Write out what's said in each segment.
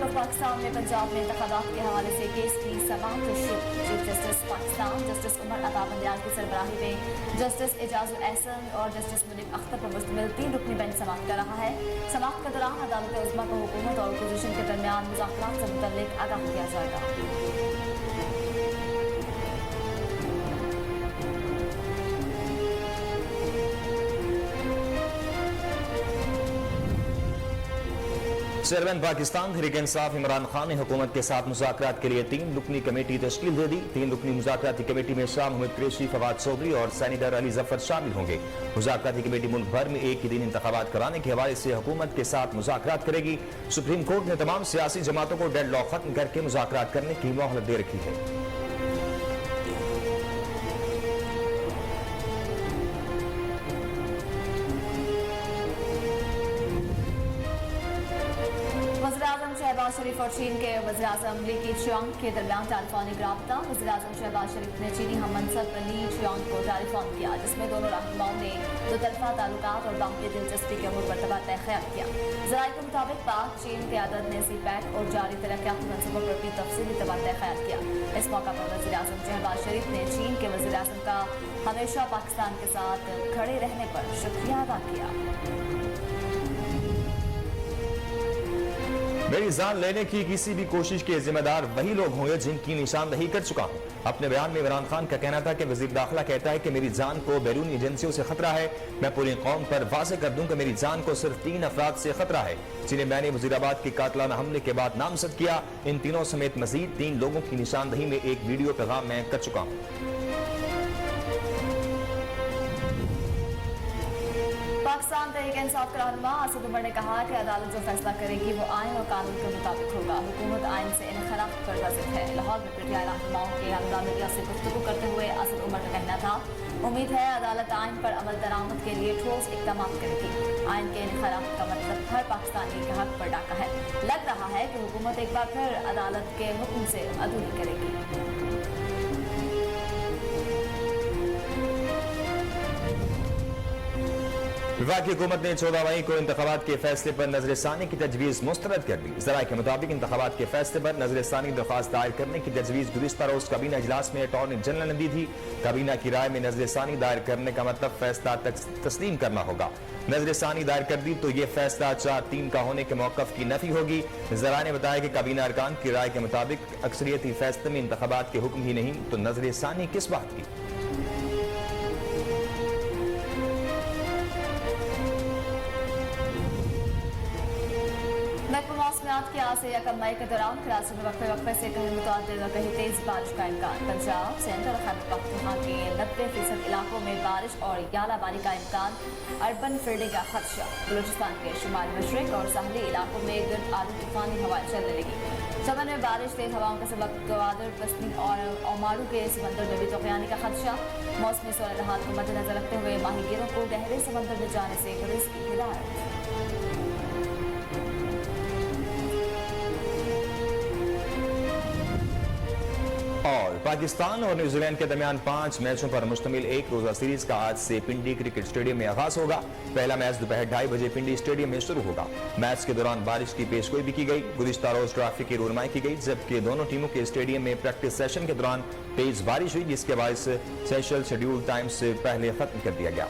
Of Pakistan میں پنجاب میں انتخابات کے حوالے سے کیس کی سماعت شروع۔ Chief justice Pakistan justice Umar Ata Bandial کی سربراہی میں جسٹس اعجاز الاحسن اور جسٹس منیب اختر پر مشتمل 3 رکنی بینچ سماعت کر رہا ہے۔ سماعت کے دوران عدالت عظمیٰ کو حکومت اور اپوزیشن کے درمیان مذاکرات سے متعلق آگاہ کیا جائے گا۔ چیئرمین پاکستان تحریک انصاف عمران خان نے حکومت کے ساتھ مذاکرات کے لیے 3 رکنی کمیٹی تشکیل دے دی۔ 3 رکنی مذاکراتی کمیٹی میں شاہ محمد قریشی، فواد چودھری اور سینیٹر علی ظفر شامل ہوں گے۔ مذاکراتی کمیٹی ملک بھر میں ایک ہی دن انتخابات کرانے کے حوالے سے حکومت کے ساتھ مذاکرات کرے گی۔ سپریم کورٹ نے تمام سیاسی جماعتوں کو ڈیڈ لاک ختم کر کے مذاکرات کرنے کی مہلت دے رکھی ہے۔ وزیراعظم شہباز شریف اور چین کے وزیراعظم لی کیچیانگ کے درمیان ٹیلیفونک رابطہ۔ وزیراعظم شہباز شریف نے چینی ہم منصب لی چیانگ کو ٹیلی فون کیا، جس میں دونوں رہنماؤں نے دو طرفہ تعلقات اور باقی دلچسپی کے امور پر تبادلہ خیال کیا۔ ذرائع کے مطابق پاک چین قیادت نے سی پیک اور جاری ترقیاتی منصوبوں پر بھی تفصیلی تبادلہ خیال کیا۔ اس موقع پر وزیراعظم شہباز شریف نے چین کے وزیراعظم کا ہمیشہ پاکستان کے ساتھ کھڑے رہنے پر شکریہ ادا کیا۔ میری جان لینے کی کسی بھی کوشش کے ذمہ دار وہی لوگ ہوں گے جن کی نشاندہی کر چکا ہوں۔ اپنے بیان میں عمران خان کا کہنا تھا کہ وزیر داخلہ کہتا ہے کہ میری جان کو بیرونی ایجنسیوں سے خطرہ ہے۔ میں پوری قوم پر واضح کر دوں کہ میری جان کو صرف 3 افراد سے خطرہ ہے جنہیں میں نے وزیرآباد کے قاتلانہ حملے کے بعد نامزد کیا۔ ان تینوں سمیت مزید 3 لوگوں کی نشاندہی میں ایک ویڈیو پیغام میں کر چکا ہوں۔ پاکستان تحریک انصاف کے رہنما اسد عمر نے کہا کہ عدالت جو فیصلہ کرے گی وہ آئین اور قانون کے مطابق ہوگا۔ حکومت آئین سے انحراف پر واضح ہے۔ لاہور میں پی ٹی آئی رہنماؤں کے ہنگامہ میڈیا سے گفتگو کرتے ہوئے اسد عمر کا کہنا تھا، امید ہے عدالت آئین پر عمل درآمد کے لیے ٹھوس اقدامات کرے گی۔ آئین کے انحراف کا مطلب ہر پاکستانی کے حق پر ڈاکہ ہے۔ لگ رہا ہے کہ حکومت ایک بار پھر عدالت کے حکم سے عدولی کرے گی۔ وفاقی حکومت نے 14 مئی کو انتخابات کے فیصلے پر نظر ثانی کی تجویز مسترد کر دی۔ ذرائع کے مطابق انتخابات کے فیصلے پر نظر ثانی درخواست دائر کرنے کی تجویز گزشتہ روز کابینہ اجلاس میں اٹارنی جنرل نے دی تھی۔ کابینہ کی رائے میں نظر ثانی دائر کرنے کا مطلب فیصلہ تسلیم کرنا ہوگا۔ نظر ثانی دائر کر دی تو یہ فیصلہ 4-3 کا ہونے کے موقف کی نفی ہوگی۔ ذرائع نے بتایا کہ کابینہ ارکان کی رائے کے مطابق اکثریتی فیصلے میں انتخابات کے حکم ہی نہیں تو نظر ثانی کس بات کی؟ محکمہ موسمیات کے آج سے 1 مئی کے دوران کراچی میں وقفے سے کہیں متعدد اور کہیں تیز بارش کا امکان۔ پنجاب، سندھ اور خیبر پختونخوا کے 90% علاقوں میں بارش اور یالہ باری کا امکان۔ اربن فلڈنگ کا خدشہ۔ بلوچستان کے شمال مشرق اور ساحلی علاقوں میں گرد آدھی طوفانی ہوائیں چلنے لگی۔ چمن میں بارش، تیز ہواؤں کے سبب گوادر، پسنی اور اوماڑو کے سمندر میں بھی طوفانی کا خدشہ۔ موسمی صورتحال کو مد نظر رکھتے ہوئے ماہی گیروں کو گہرے سمندر میں جانے سے گریز کی ہدایت۔ اور پاکستان اور نیوزی لینڈ کے درمیان 5 میچوں پر مشتمل ایک روزہ سیریز کا آج سے پنڈی کرکٹ اسٹیڈیم میں آغاز ہوگا۔ پہلا میچ دوپہر 2:30 بجے پنڈی اسٹیڈیم میں شروع ہوگا۔ میچ کے دوران بارش کی پیشگوئی بھی کی گئی۔ گزشتہ روز ٹریفک کی رہنمائی کی گئی، جبکہ دونوں ٹیموں کے اسٹیڈیم میں پریکٹس سیشن کے دوران تیز بارش ہوئی، جس کے باعث سیشن شیڈول ٹائم سے پہلے ختم کر دیا گیا۔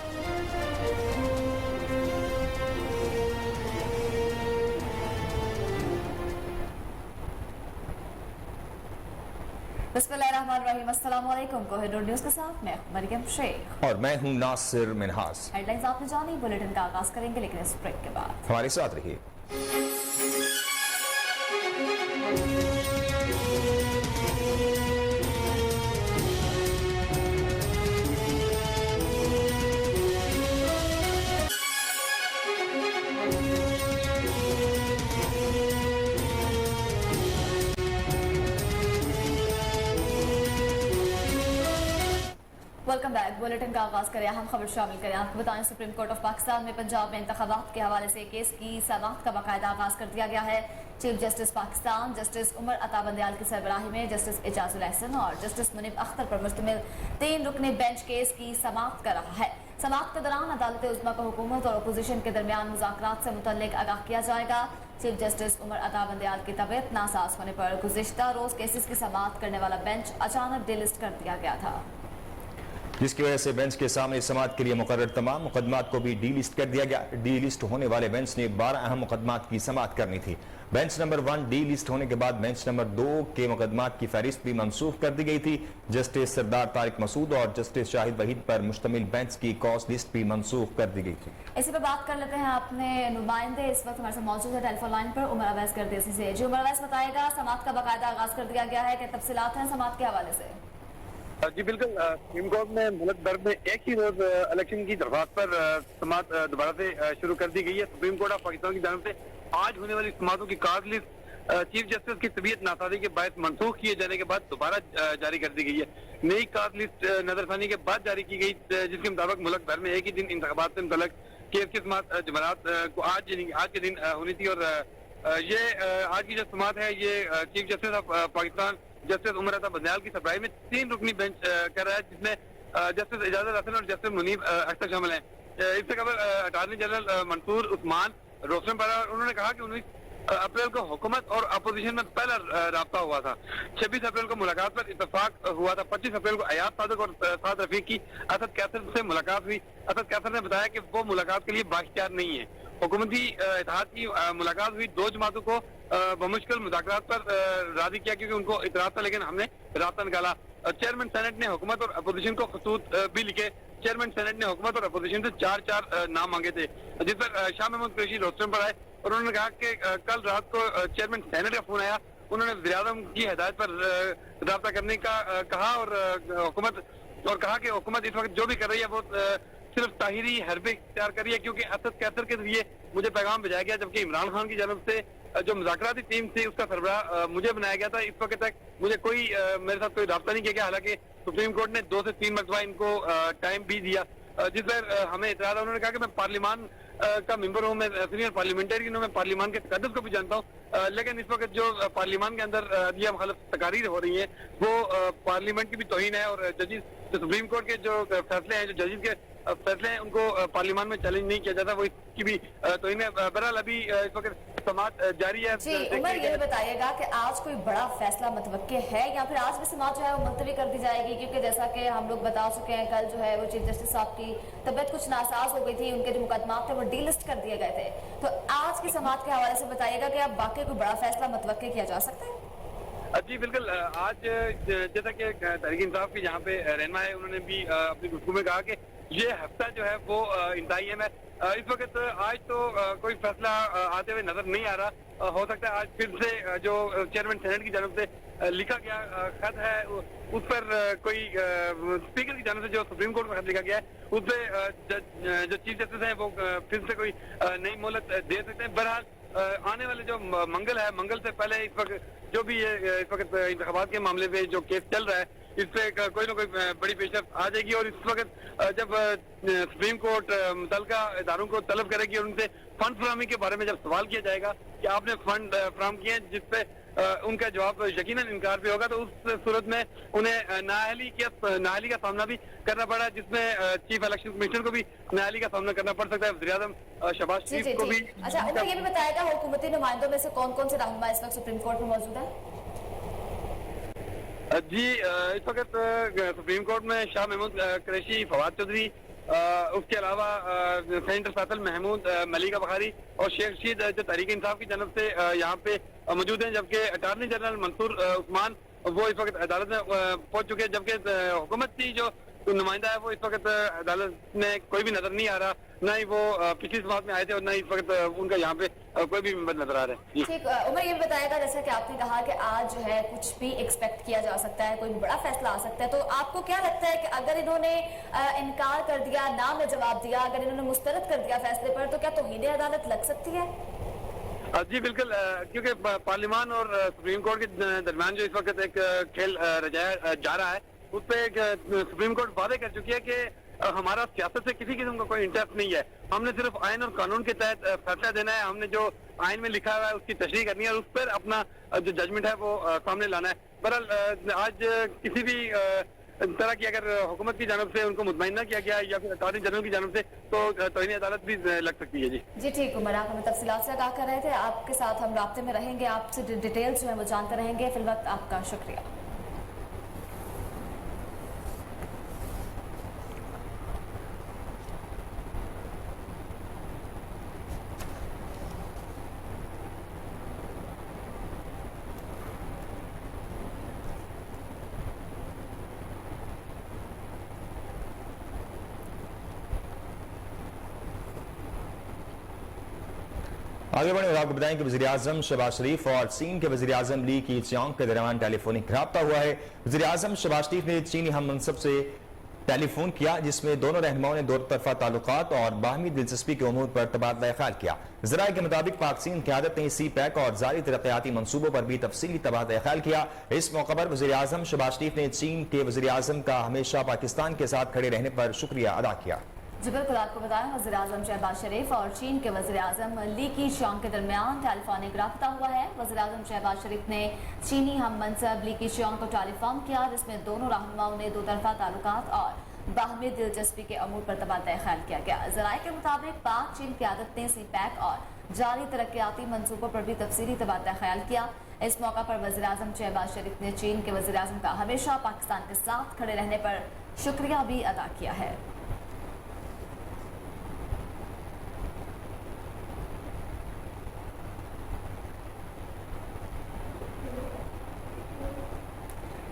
بسم اللہ الرحمن الرحیم، السلام علیکم۔ کوہر نور نیوز کے ساتھ میں مریم شیخ اور میں ہوں ناصر منہاس۔ ہیڈ لائنز آپ نے جانی، بلیٹن کا آغاز کریں گے لیکن اس بریک کے بعد ہمارے ساتھ رہیے۔ Welcome back. بلیٹن کا آغاز کریں، اہم خبر شامل کریں۔ آپ کو بتائیں سپریم کورٹ آف پاکستان میں پنجاب میں انتخابات کے حوالے سے کیس کی سماعت کا باقاعدہ آغاز کر دیا گیا ہے۔ Chief justice Pakistan justice Umar Ata Bandial کی سربراہی میں جسٹس اعجاز الاحسن اور جسٹس منیب اختر پر مشتمل 3 رکنی بینچ کیس کی سماعت کر رہا ہے۔ समाअत के दौरान अदालत उज़्मा को हुकूमत और अपोजिशन के दरमियान मुज़ाकरात से मुतल्लिक आगाह किया जाएगा। चीफ जस्टिस उमर अता बंदयाल की तबीयत नासाज होने पर गुज़िश्ता रोज केसेस की समाअत करने वाला बेंच अचानक डिलिस्ट कर दिया गया था, जिसकी वजह से बेंच के सामने समाअत के लिए मुकर्रर तमाम मुकदमात को भी डी लिस्ट कर दिया गया। डी लिस्ट होने वाले बेंच ने 12 अहम मुकदमात की समाअत करनी थी। बेंच नंबर 1 डी लिस्ट होने के बाद बेंच नंबर 2 के मुकदमात की फहरिस्त भी मनसूख कर दी गई थी। जस्टिस सरदार तारिक मसूद और जस्टिस शाहिद वहीद पर मुश्तमिल बेंच की कॉज लिस्ट भी मनसूख कर दी गई थी। इसी पर बात कर लेते हैं अपने नुमाइंदे इस वक्त हमारे साथ मौजूद है टेलीफोन लाइन पर, उमर अवैस गर्देसी से। जी उमर अवैस, बताएगा समाअत का बाकायदा आगाज कर दिया गया है कि तफसीलात हैं समाअत के हवाले से? जी बिल्कुल, सुप्रीम कोर्ट में मुल्क भर में एक ही रोज इलेक्शन की दरख्वास्त पर समाअत दोबारा से शुरू कर दी गई है। सुप्रीम कोर्ट ऑफ पाकिस्तान की जानब से आज होने वाली समाअतों की कार्ड लिस्ट चीफ जस्टिस की तबीयत नासाजी के बायस मनसूख किए जाने के बाद दोबारा जारी कर दी गई है। नई कार्ड लिस्ट नजरसानी के बाद जारी की गई, जिसके मुताबिक मुल्क भर में एक ही दिन इंतखाबात से मुतल्लिक केस की समाअत जुमेरात को आज के दिन होनी थी। और ये आज की जो समाअत है ये chief justice of Pakistan justice Umar Ata Bandial की सरबराही में 3 रुकनी बेंच कर रहा है, जिसमें जस्टिस इजाजत हसन और जस्टिस मुनीब अख्तर शामिल हैं। इससे कबल अटॉर्नी जनरल मंसूर उस्मान रोशन पर उन्होंने कहा कि 19 अप्रैल को हुकूमत और अपोजिशन में पहला राब्ता हुआ था। 26 अप्रैल को मुलाकात पर इत्तेफाक हुआ था। 25 अप्रैल को अयाज सादिक और साद रफीक की असद कैसर से मुलाकात हुई। असद कैसर ने बताया कि वो मुलाकात के लिए बाइख्तियार नहीं है। हुकूमती इत्तेहाद की मुलाकात हुई। 2 जमातों को बमुश्किल मुज़ाकरात पर राजी किया क्योंकि उनको इतराज था, लेकिन हमने रास्ता निकाला। चेयरमैन सेनेट ने हुकूमत और अपोजिशन को खतूत भी लिखे। चेयरमैन सेनेट ने हुकूमत और अपोजिशन से 4 नाम मांगे थे, जिस पर शाह महमूद कुरैशी रोस्टम पर आए और उन्होंने कहा कि कल रात को चेयरमैन सेनेट का फोन आया। उन्होंने वज़ीर-ए-आज़म की हिदायत पर राब्ता करने का कहा और कहा कि हुकूमत इस वक्त जो भी कर रही है वो सिर्फ ताहिरी हरबे इख्तियार करी है, क्योंकि असद कैसर के जरिए मुझे पैगाम भेजाया गया, जबकि इमरान खान की जानब से जो मुज़ाकराती टीम थी उसका सरबराह मुझे बनाया गया था। इस वक्त तक मुझे मेरे साथ कोई राब्ता नहीं किया गया। हालांकि सुप्रीम कोर्ट ने 2 से 3 मरतबा इनको टाइम भी दिया, जिस पर हमें इतराज़। उन्होंने कहा कि मैं पार्लियामान का मेंबर हूँ, मैं सीनियर पार्लियामेंटेरियन हूँ, मैं पार्लियामान के तकद्दुस को भी जानता हूँ, लेकिन इस वक्त जो पार्लियामान के अंदर ये मुखालिफ तकारीर हो रही है वो पार्लियामेंट की भी तौहीन है। और जजिस सुप्रीम कोर्ट के जो फैसले हैं, जो जजिस के फैसले हैं, उनको पार्लियामान में चैलेंज नहीं किया जाता, वो इसकी भी तौहीन है। बहरहाल अभी इस वक्त समाअत जारी है। जी उमर, ये बताइएगा कि आज कोई बड़ा फैसला मुतवक्के है या फिर आज भी समाअत जो है वो मुलतवी कर दी जाएगी? क्योंकि जैसा कि हम लोग बता चुके हैं, कल जो है वो चीफ जस्टिस साहब की तबीयत कुछ नासाज हो गई थी, उनके जो मुकदमात थे वो डीलिस्ट कर दिए गए थे। तो आज की समाअत के हवाले से बताइएगा कि अब वाकई कोई बड़ा फैसला मुतवक्के किया जा सकता है? जी बिल्कुल, आज जैसा कि तहरीक इंसाफ की जहाँ पे रहनुमा है, उन्होंने भी अपनी गुफ्तगू में कहा कि ये हफ्ता जो है वो इंतहाई अहम है। इस वक्त आज तो कोई फैसला आते हुए नजर नहीं आ रहा। हो सकता है आज फिर से जो चेयरमैन सेनेट की जानब से लिखा गया खत है उस पर कोई स्पीकर की जानब से जो सुप्रीम कोर्ट में खत लिखा गया है उस पर जो चीफ जस्टिस हैं वो फिर से कोई नई मोहलत दे सकते हैं। बहरहाल आने वाले जो मंगल है, मंगल से पहले इस वक्त जो भी इस वक्त इंतखाबात के मामले में जो केस चल रहा है, इस पे कोई ना कोई बड़ी पेशरफ्त आ जाएगी। और इस वक्त जब सुप्रीम कोर्ट मुतल्लिका इदारों को तलब करेगी और उनसे फंड फराहमी के बारे में जब सवाल किया जाएगा कि आपने फंड फराहम किए, जिसपे उनका जवाब यकीनन इनकार भी होगा, तो उस सूरत में उन्हें नाअहली का सामना भी करना पड़ा, जिसमें चीफ इलेक्शन कमिश्नर को भी नाअहली का सामना करना पड़ सकता है। वज़ीर-ए-आज़म शहबाज शरीफ को भी। अच्छा उमर, ये भी बताएगा हुकूमती नुमाइंदों में से कौन कौन से रहनुमा इस वक्त सुप्रीम कोर्ट में मौजूद है? जी इस वक्त सुप्रीम कोर्ट में शाह महमूद कुरैशी, फवाद चौधरी, उसके अलावा सेनेटर फैसल महमूद, मलिका बुखारी और शेख रशीद जो तहरीक इंसाफ की जानब से यहाँ पे मौजूद हैं, जबकि अटॉर्नी जनरल मंसूर उस्मान वो इस वक्त अदालत में पहुंच चुके हैं, जबकि हुकूमत की जो नुमाइंदा है वो इस वक्त अदालत में कोई भी नजर नहीं आ रहा, ना ही वो पिछली समाअत में आए थे और ना इस वक्त उनका यहाँ पे कोई भी मेंबर नजर आ रहा है। ठीक, उमर ये बताएगा जैसा कि आपने कहा कि आज जो है कुछ भी एक्सपेक्ट किया जा सकता है, कोई बड़ा फैसला आ सकता है, तो आपको क्या लगता है कि अगर इन्होंने इनकार कर दिया, ना में जवाब दिया, अगर इन्होंने मुस्तरद कर दिया फैसले पर, तो क्या तौहीन अदालत लग सकती है? जी बिल्कुल, क्योंकि पार्लियामान और सुप्रीम कोर्ट के दरमियान जो इस वक्त एक खेल रचाया जा रहा है, उस पर एक सुप्रीम कोर्ट वादे कर चुकी है कि हमारा सियासत से किसी किस्म का कोई इंटरेस्ट नहीं है, हमने सिर्फ आइन और कानून के तहत फैसला देना है, हमने जो आइन में लिखा हुआ है उसकी तशरीह करनी है और उस पर अपना जो जजमेंट है वो सामने लाना है। बहरहाल आज किसी भी तरह की अगर हुकूमत की जानब से उनको मुतमईना किया गया या फिर अटॉर्नी जनरल की जानब से तो तौहीन अदालत भी लग सकती है। जी ठीक उमर, आप हमें तफसीलात से आगाह कर रहे थे। आपके साथ हम राब्ते में रहेंगे, आपसे डिटेल्स जो है वो जानते रहेंगे। फिल वक्त आपका शुक्रिया। आगे बढ़े और आपको बताएं कि वज़ीर-ए-आज़म शहबाज शरीफ और चीन के वज़ीर-ए-आज़म ली कीचियांग के दरमियान टेलीफोनिक रब्ता हुआ है। वज़ीर-ए-आज़म शहबाज शरीफ ने चीनी हम मनसब से टेलीफोन किया, जिसमें दोनों रहनुमाओं ने दो तरफा ताल्लुकात और बाहमी दिलचस्पी के उमूर पर तबादला ख्याल किया। ज़राए के मुताबिक पाक चीन क़यादत ने सी पैक और जारी तरक्याती मंसूबों पर भी तफसीली तबादला ख्याल किया। इस मौके पर वज़ीर-ए-आज़म शहबाज शरीफ ने चीन के वज़ीर-ए-आज़म का हमेशा पाकिस्तान के साथ खड़े रहने पर शुक्रिया अदा किया। जी बिल्कुल, आपको बताएं वज़ीर-ए-आज़म शहबाज शरीफ और चीन के वज़ीर-ए-आज़म ली कीचियांग के दरमियान टेलीफोनिक रब्ता हुआ है। वज़ीर-ए-आज़म शहबाज शरीफ ने चीनी हम मनसब ली कीचियांग को टेलीफोन किया, जिसमें दोनों रहनुमाओं ने दो तरफा ताल्लुकात और बाहमी दिलचस्पी के अमूर पर तबादला ख्याल किया गया। ज़राए के मुताबिक पाक चीन क़यादत ने सी पैक और जारी तरक्याती मंसूबों पर भी तफसीली तबादला ख्याल किया। इस मौका पर वज़ीर-ए-आज़म शहबाज शरीफ ने चीन के वज़ीर-ए-आज़म का हमेशा पाकिस्तान के साथ खड़े रहने पर शुक्रिया भी अदा किया है।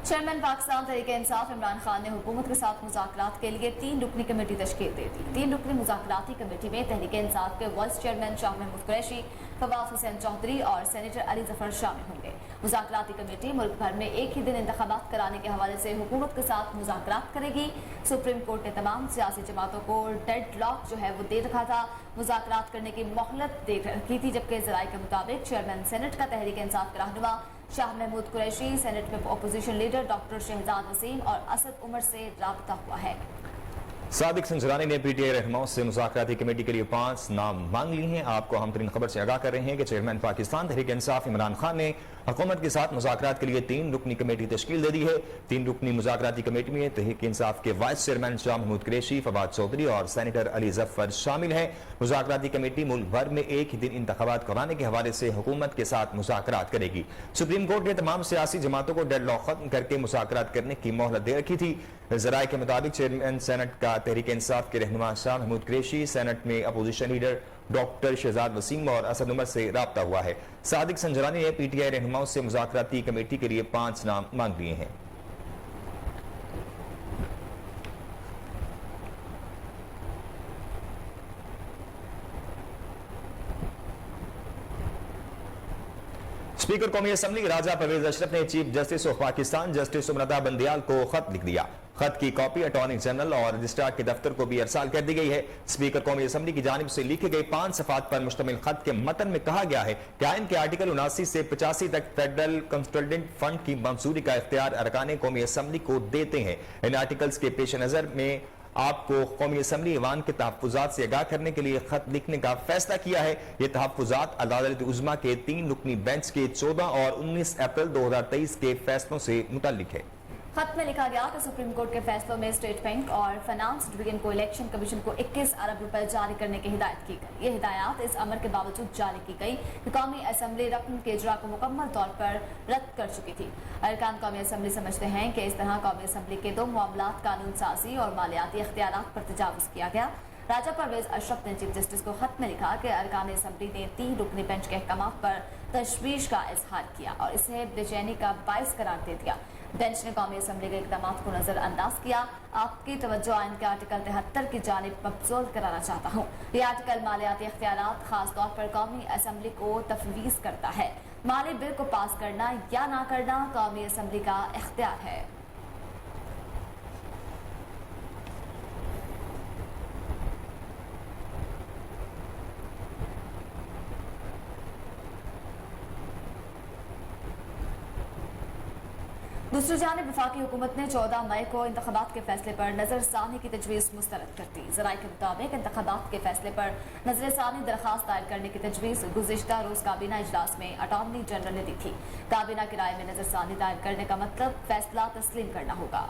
चेयरमैन पाकिस्तान तहरीके इंसाफ इमरान खान ने हुकूमत के साथ मुज़ाकरात के लिए 3 रुकनी कमेटी तश्कील दे दी। 3 रुकनी मुज़ाकराती कमेटी में तहरीके इंसाफ के वाइस चेयरमैन शाह महमूद कुरैशी, फवाद हुसैन चौधरी और सेनेटर अली जफर शामिल होंगे। मुज़ाकराती कमेटी मुल्क भर में एक ही दिन इंतखाबात कराने के हवाले से हुकूमत के साथ मुज़ाकरात करेगी। सुप्रीम कोर्ट ने तमाम सियासी जमातों को डेड लॉक जो है वो दे रखा था, मुज़ाकरात करने की मोहलत दे रखी थी, जबकि ज़राए के मुताबिक चेयरमैन सेनेट का तहरीके इंसाफ के रहनुमा शाह महमूद कुरैशी, सेनेट में opposition leader doctor Shahzad Waseem और असद उमर से राब्ता हुआ है। सादिक संजरानी ने पीटीआई रहनुमाओं से मुज़ाकराती कमेटी के लिए 5 नाम मांग लिए हैं। आपको हम तरीन खबर से आगाह कर रहे हैं कि चेयरमैन पाकिस्तान तहरीक इंसाफ इमरान खान ने हुकूमत के साथ मुज़ाकरात के लिए 3 रुकनी कमेटी तश्कील दे दी है। 3 रुकनी मुज़ाकराती कमेटी में तहरीक इंसाफ के वाइस चेयरमैन शाह महमूद कुरैशी, फवाद चौधरी और सेनेटर अली जफर शामिल हैं। मुज़ाकराती कमेटी मुल्क भर में एक ही दिन इंतखाबात कराने के हवाले से हुकूमत के साथ मुज़ाकरात करेगी। सुप्रीम कोर्ट ने तमाम सियासी जमातों को डेड लॉक खत्म करके मुज़ाकरात करने की मोहलत दे रखी थी। ज़राए के मुताबिक चेयरमैन सेनेट का तहरीक इंसाफ के रहनुमा शाह महमूद कुरैशी, सेनेट में opposition leader doctor Shahzad Waseem और असद उमर से राब्ता हुआ है। सादिक संजरानी ने पीटीआई रहनुमाओं से मुज़ाकराती कमेटी के लिए 5 नाम मांग लिए हैं। स्पीकर कौमी असम्बली राजा परवेज अशरफ ने chief justice of Pakistan justice सुमनता बंदियाल को खत लिख दिया। खत की कॉपी अटॉर्नी जनरल और रजिस्ट्रार के दफ्तर को भी अरसाल कर दी गई है। स्पीकर कौमी असम्बली की जानिब से लिखे गए 5 सफ़ात पर मुश्तमिल खत के मतन में कहा गया है कि आइन के आर्टिकल 79 से 85 तक फेडरल कंस्टिट्यूएंट फंड की मंजूरी का इख्तियार अरकान कौमी असम्बली को देते हैं। इन आर्टिकल्स के पेश नजर में आपको कौमी असम्बली ईवान के तहफ़्फ़ुज़ात से आगाह करने के लिए खत लिखने का फैसला किया है। ये तहफ़्फ़ुज़ात अदालत उज़्मा के 3 रुकनी बेंच के 14 और 19 अप्रैल 2023 के फैसलों से मुतल्लिक है। खत में लिखा गया कि सुप्रीम कोर्ट के फैसलों में स्टेट बैंक और फाइनेंस डिवीजन को इलेक्शन कमीशन को 21 अरब रुपए जारी करने की हिदायत की गई। ये हिदायत इस अमर के बावजूद जारी की गई कि कौमी असम्बली रकम के इजरा को मुकम्मल तौर पर रद्द कर चुकी थी। अरकान कौमी असम्बली समझते हैं कि इस तरह कौमी असम्बली के 2 मामलात कानून साजी और मालियाती इख्तियारात पर तजावुज़ किया गया। राजा परवेज अशरफ ने चीफ जस्टिस को खत में लिखा कि अरकान असम्बली ने 3 रुकनी बेंच के अहकामात पर तशवीश का इजहार किया और इसे बेचैनी का बाइस करार दे दिया। बेंच ने कौमी असम्बली के इक़दामात को नजरअंदाज किया। आपकी तवज्जो आइन के आर्टिकल 73 की जानिब मबसूल कराना चाहता हूँ। ये आर्टिकल मालियाती इख्तियारात खास तौर पर कौमी असम्बली को तफवीज़ करता है। माली बिल को पास करना या ना करना कौमी असम्बली का इख्तियार है। दूसरी जानिब वफाकी हुकूमत ने 14 मई को इंतखाबात के फैसले पर नजरसानी की तजवीज़ मुस्तरद कर दी। ज़राए के मुताबिक इंतखाबात के फैसले पर नजरसानी दरखास्त दायर करने की तजवीज़ गुज़िश्ता रोज़ काबीना इजलास में अटॉर्नी जनरल ने दी थी। काबीना की राय में नजरसानी दायर करने का मतलब फैसला तस्लीम करना होगा।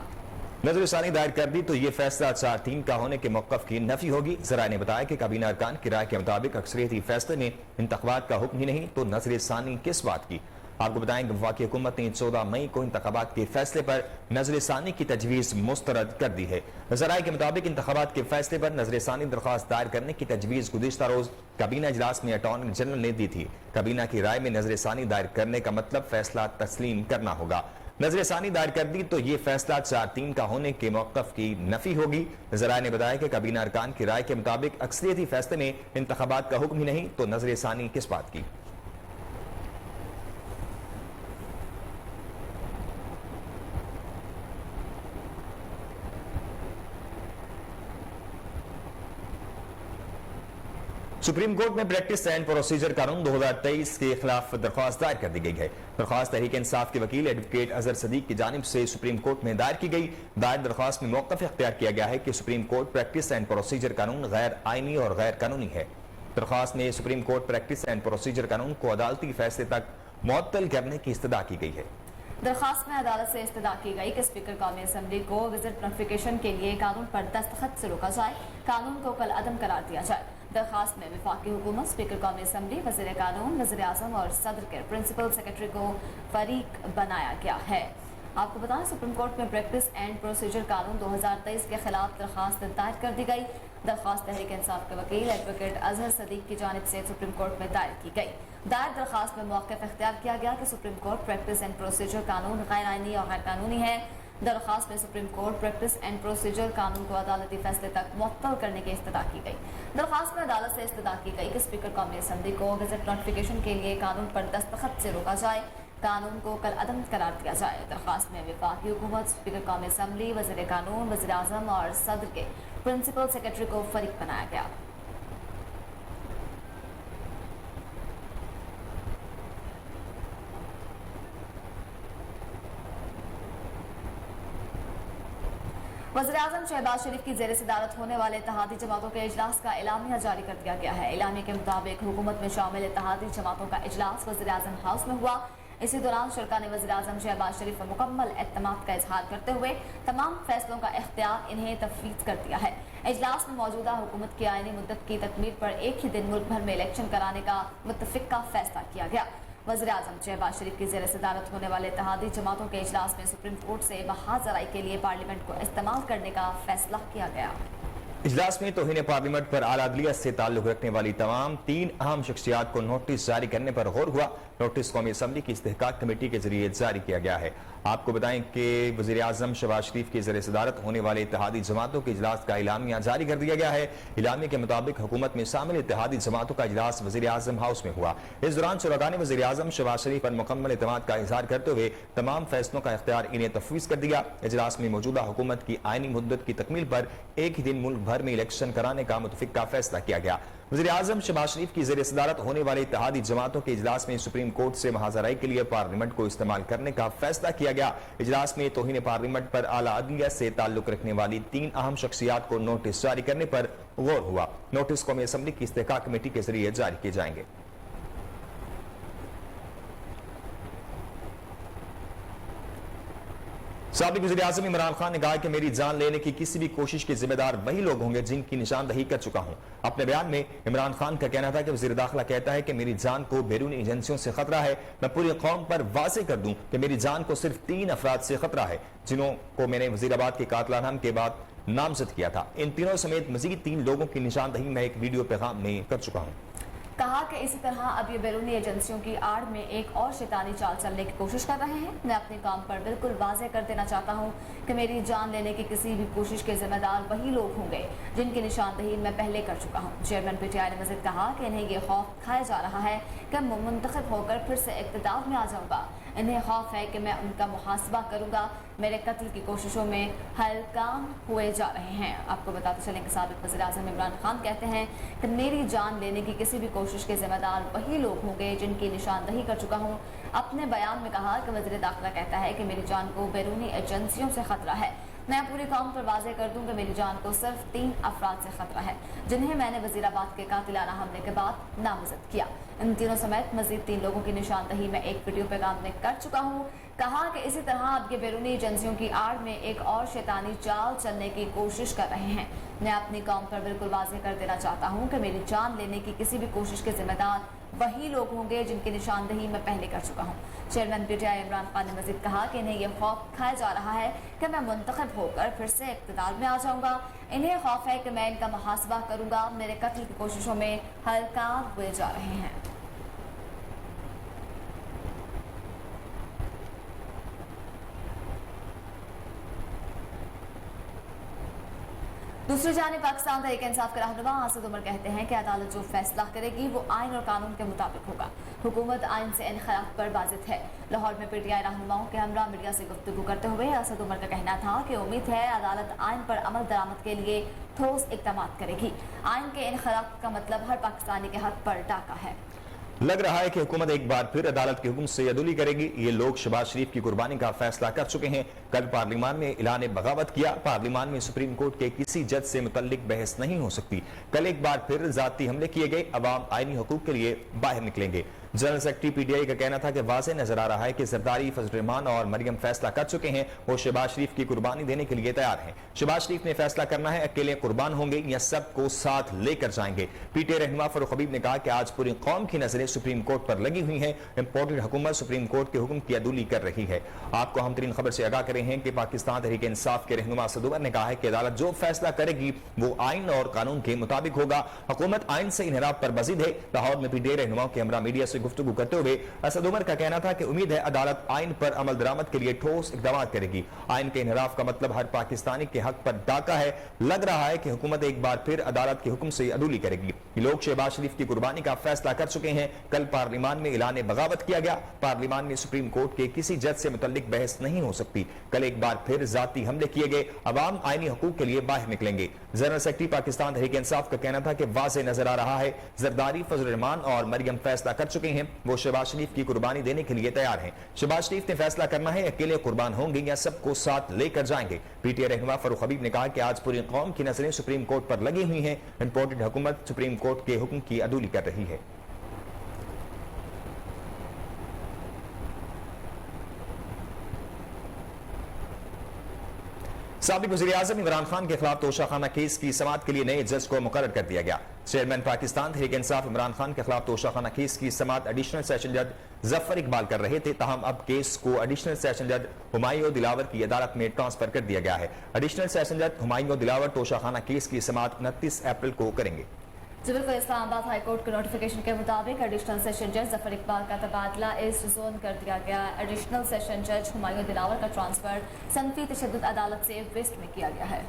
नजर ثانی दायर कर दी तो ये फैसला 4-3 का होने के मौक़िफ़ की नफी होगी। ज़राए ने बताया कि काबीना अरकान की राय के मुताबिक अक्सरियती फैसले में इंतख़ाबात का हुक्म ही नहीं तो नजर ثانی किस बात की। आपको बताएं कि वफाकी हुकूमत ने 14 मई को इंतख़ाबात के फैसले पर नजर ثانی की तजवीज़ मुस्तरद कर दी है। ज़राए के मुताबिक इंतख़ाबात के फैसले पर नजर ثانی दरख्वास्त दायर करने की तजवीज़ गुज़िश्ता रोज़ काबीना इजलास में अटॉर्नी जनरल ने दी थी। काबीना की राय में नजर ثانی दायर करने का मतलब फैसला तस्लीम करना होगा। नजर ثانی दायर कर दी तो ये फैसला 4-3 का होने के मौक़िफ़ की नफी होगी। ज़राए ने बताया कि काबीना अरकान की राय के मुताबिक अक्सरियती फैसले में इंतख़ाबात का हुक्म ही नहीं तो नजर ثانی किस बात की। सुप्रीम कोर्ट में प्रैक्टिस एंड प्रोसीजर कानून 2023 के खिलाफ दरख्वास्त दायर कर दी गई है। दरख्वास्त तहरीक इंसाफ के वकील एडवोकेट अजहर सदीक की जानिब से सुप्रीम कोर्ट में दायर की गई। दायर दरख्वास्त में मौक़िफ़ इख्तियार किया गया है कि supreme court practice and procedure कानून गैर आइनी और गैर कानूनी है। दरख्वास्त में supreme court practice and procedure कानून को अदालती फैसले तक मुअत्तल करने की इस्तदा की गई है। दरख्वास्त में अदालत से इस्तदा की गई कि स्पीकर कौमी असम्बली को विजिट नोटिफिकेशन के लिए कानून पर दस्तखत से रोका जाए, कानून को कल अदम करार दिया जाए। दरख्वास्त में वफाकी हुकूमत, स्पीकर कौमी असम्बली, वज़ीर कानून, वज़ीर आज़म और सदर के प्रिंसिपल सेक्रेटरी को फरीक बनाया गया है। आपको बताएं सुप्रीम कोर्ट में प्रैक्टिस एंड प्रोसीजर कानून 2023 के खिलाफ दरख्वास्त दायर कर दी गई। दरख्वास्त तहरीक इंसाफ के वकील एडवोकेट अजहर सदीक की जानिब से सुप्रीम कोर्ट में दायर की गई। दायर दरख्वास्त में मौक़िफ़ इख्तियार किया गया कि supreme court practice and procedure कानून गैर आइनी और गैर कानूनी है। दरख्वास्त में supreme court practice and procedure कानून को अदालती फैसले तक मुअत्तल करने की इस्तदा की गई। दरख्वास्त में अदालत से इस्तदा की गई कि स्पीकर कौमी असम्बली को विजिट नोटिफिकेशन के लिए कानून पर दस्तखत से रोका जाए, कानून को कल अदम करार दिया जाए। दरख्वास्त में वफाकी हुकूमत, स्पीकर कौमी असम्बली, वज़ीर कानून, वज़ीर आज़म और सदर के प्रिंसिपल सेक्रेटरी को फरीक बनाया गया। वज़ीर आज़म शहबाज शरीफ की ज़ेर सदारत होने वाले इत्तेहादी जमातों के इजलास का एलामिया जारी कर दिया गया है। एलामिया के मुताबिक हुकूमत में शामिल इत्तेहादी जमातों का इजलास वज़ीर आज़म हाउस में हुआ। इसी दौरान शुरा ने वज़ीर आज़म शहबाज शरीफ पर मुकम्मल एतमाद का इजहार करते हुए तमाम फैसलों का इख्तियार इन्हें तफवीज़ कर दिया है। इजलास में मौजूदा हुकूमत की आईनी मुद्दत की तकमील पर एक ही दिन मुल्क भर में इलेक्शन कराने का मुत्तफ़िक़ा फैसला किया गया। वज़ीर आज़म शहबाज शरीफ की ज़ेर सदारत होने वाले इत्तेहादी जमातों के इजलास में सुप्रीम कोर्ट से बहाल ज़राई के लिए पार्लियामेंट को इस्तेमाल करने का फैसला किया गया। इजलास में तौहीन पार्लियामेंट पर आला अदलिया से ताल्लुक रखने वाली तमाम 3 अहम शख्सियात को नोटिस जारी करने पर गौर हुआ। नोटिस कौमी असम्बली की इस्तेहकाक कमेटी के जरिए जारी किया गया है। आपको बताएं कि वज़ीर आज़म शहबाज शरीफ की ज़ेर सदारत होने वाले इत्तेहादी जमातों के इजलास का एलामिया जारी कर दिया गया है। एलामिया के मुताबिक हुकूमत में शामिल इत्तेहादी जमातों का इजलास वज़ीर आज़म हाउस में हुआ। इस दौरान शुरा ने वज़ीर आज़म शहबाज शरीफ पर मुकम्मल एतमाद का इजहार करते हुए तमाम फैसलों का इख्तियार इन्हें तफवीज़ कर दिया। इजलास में मौजूदा हुकूमत की आईनी मुद्दत की तकमील पर एक ही दिन मुल्क भर में इलेक्शन कराने का मुत्तफ़िक़ा फैसला किया गया। वज़ीर आज़म शहबाज शरीफ की ज़ेर सदारत होने वाले इत्तेहादी जमातों के इजलास में सुप्रीम कोर्ट से महाज़राई के लिए पार्लियामेंट को इस्तेमाल करने का फैसला किया गया। इजलास में तौहीन पार्लियामेंट पर आला अदलिया से ताल्लुक रखने वाली 3 अहम शख्सियात को नोटिस जारी करने पर गौर हुआ। नोटिस कौमी असम्बली की इस्तेहकाक कमेटी के जरिए जारी किए जाएंगे। साबिक वज़ीर आज़म इमरान खान ने कहा कि मेरी जान लेने की किसी भी कोशिश के जिम्मेदार वही लोग होंगे जिनकी निशानदही कर चुका हूं। अपने बयान में इमरान खान का कहना था कि वज़ीर दाखिला कहता है कि मेरी जान को बैरूनी एजेंसियों से खतरा है। मैं पूरी कौम पर वाज़ेह कर दूं कि मेरी जान को सिर्फ 3 अफराद से खतरा है जिन्हों को मैंने वज़ीराबाद के कातलाना हमले के बाद नामजद किया था। इन तीनों समेत मजीद 3 लोगों की निशानदही मैं एक वीडियो पैगाम में कर चुका हूँ। कहा कि इसी तरह अब ये बैरूनी एजेंसियों की आड़ में एक और शैतानी चाल चलने की कोशिश कर रहे हैं। मैं अपने काम पर बिल्कुल वाज़ेह कर देना चाहता हूँ कि मेरी जान लेने की किसी भी कोशिश के जिम्मेदार वही लोग होंगे जिनकी निशानदही मैं पहले कर चुका हूँ। चेयरमैन पीटीआई ने मज़ीद कहा कि इन्हें ये खौफ दिखाया जा रहा है कि मैं मुंतखब होकर फिर से इक़्तिदार में आ जाऊँगा। इन्हें खौफ है कि मैं उनका मुहासबा करूँगा। मेरे कत्ल की कोशिशों में हर काम हुए जा रहे हैं। आपको बताते चलें कि साबिक वज़ीर आज़म इमरान खान कहते हैं कि मेरी जान लेने की किसी भी कोशिश के जिम्मेदार वही लोग होंगे जिनकी निशानदही कर चुका हूँ। अपने बयान में कहा कि वज़ीर दाखिला कहता है कि मेरी जान को बैरूनी एजेंसियों से खतरा है। मैं पूरी कौम पर वाज़ेह कर दूं कि मेरी जान को सिर्फ 3 अफराद से खतरा है जिन्हें मैंने वज़ीराबाद के कातिलाना हमले के बाद नामज़द किया। इन तीनों समेत मजीद 3 लोगों की निशानदही में एक वीडियो पैगाम में कर चुका हूँ। कहा कि इसी तरह अब के बैरूनी एजेंसियों की आड़ में एक और शैतानी चाल चलने की कोशिश कर रहे हैं। मैं अपनी कौम पर बिल्कुल वाज़ेह कर देना चाहता हूँ कि मेरी जान लेने की किसी भी कोशिश के जिम्मेदार वही लोग होंगे जिनकी निशानदही मैं पहले कर चुका हूँ। चेयरमैन पीटीआई इमरान खान ने मजीद कहा कि इन्हें यह खौफ खाया जा रहा है कि मैं मुंतखब होकर फिर से इक़्तिदार में आ जाऊँगा। इन्हें खौफ है कि मैं इनका मुहासबा करूँगा। मेरे कत्ल की कोशिशों में हलकान हुए जा रहे हैं। दूसरी जानिब पाकिस्तान तहरीक इंसाफ के रहनुमा आसिद उमर कहते हैं कि अदालत जो फैसला करेगी वो आइन और कानून के मुताबिक होगा। हुकूमत आइन से इनखिलाफ पर वाजिद है। लाहौर में पीटीआई रहनुमाओं के हमरा मीडिया से गुफ्तगू करते हुए आसिद उमर का कहना था कि उम्मीद है अदालत आइन पर अमल दरामद के लिए ठोस इक़दाम करेगी। आइन के इनखिलाफ का मतलब हर पाकिस्तानी के हक पर डाका है। लग रहा है कि हुकूमत एक बार फिर अदालत के हुक्म से अदुली करेगी। ये लोग शहबाज शरीफ की कुर्बानी का फैसला कर चुके हैं। कल पार्लियामान में ऐलान बगावत किया। पार्लियामान में सुप्रीम कोर्ट के किसी जज से मुतल्लिक बहस नहीं हो सकती। कल एक बार फिर जाती हमले किए गए। अवाम आईनी हुकूक के लिए बाहर निकलेंगे। जनरल सेक्रेटरी पीटीआई का कहना था कि वाज़ेह नजर आ रहा है कि जरदारी, फजल रहमान और मरियम फैसला कर चुके हैं। वो शहबाज शरीफ की कुर्बानी देने के लिए तैयार हैं। शहबाज शरीफ ने फैसला करना है अकेले कुर्बान होंगे या सबको साथ लेकर जाएंगे। पीटीआई रहनुमा फारूक हबीब ने कहा कि आज पूरी कौम की नजरें सुप्रीम कोर्ट पर लगी हुई हैं। इंपोर्टेड हुकूमत सुप्रीम कोर्ट के हुक्म की अदुली कर रही है। आपको हम तरीन खबर से आगाह करें हैं कि पाकिस्तान तहरीक इंसाफ के रहनुमा आसिद उमर ने कहा है कि अदालत जो फैसला करेगी वो आइन और कानून के मुताबिक होगा। हुकूमत आइन से इनहराफ पर मजीद है। लाहौर में पीटीआई रहनुमाओं के हमरा मीडिया से गुफ्तगू करते हुए असद उमर का कहना था कि उम्मीद है अदालत आइन पर अमल दरामद के लिए ठोस इक़दाम करेगी। आइन के इनहराफ का मतलब हर पाकिस्तानी के हक पर डाका है। लग रहा है कि हुकूमत एक बार फिर अदालत के हुक्म से अदुली करेगी। लोग शहबाज शरीफ की कुर्बानी का फैसला कर चुके हैं। कल पार्लियामान में ऐलान बगावत किया गया। पार्लियामान में सुप्रीम कोर्ट के किसी जज से मुतल्लिक बहस नहीं हो सकती। कल एक बार फिर जाती हमले किए गए। अवाम आईनी हुकूक के लिए बाहर निकलेंगे। जनरल सेक्रेटरी पाकिस्तान तहरीक इंसाफ का कहना था कि वाज़ेह नजर आ रहा है जरदारी, फजल रहमान और मरियम फैसला कर चुके हैं। वो शहबाज शरीफ की कुर्बानी देने के लिए तैयार हैं। शहबाज शरीफ ने फैसला करना है अकेले कुर्बान होंगे या सबको साथ लेकर जाएंगे। पीटीआई रहनुमा फारूक हबीब ने कहा कि आज पूरी कौम की नजरें सुप्रीम कोर्ट पर लगी हुई हैं। इंपोर्टेड हुकूमत सुप्रीम कोर्ट के हुक्म की अदुली कर रही है। साबिक वज़ीर-ए-आज़म इमरान खान के खिलाफ तोशाखाना केस की समाअत के लिए नए जज को मुकर्रर कर दिया गया। चेयरमैन पाकिस्तान तहरीक इंसाफ इमरान खान के खिलाफ तोशाखाना केस की समाअत एडिशनल सेशन जज जफर इकबाल कर रहे थे। ताहम अब केस को एडिशनल सेशन जज हुमायूं दिलावर की अदालत में ट्रांसफर कर दिया गया है। एडिशनल सेशन जज हुमायूं दिलावर तोशाखाना केस की समाअत 29 अप्रैल को करेंगे। जी बिल्कुल, इस्लामाबाद हाई कोर्ट के नोटिफिकेशन के मुताबिक एडिशनल सेशन जज जफर इकबाल का तबादला ईस्ट जोन कर दिया गया। एडिशनल सेशन जज हुमायूं दिलावर का ट्रांसफर सनफी तशद्दुद अदालत से वेस्ट में किया गया है।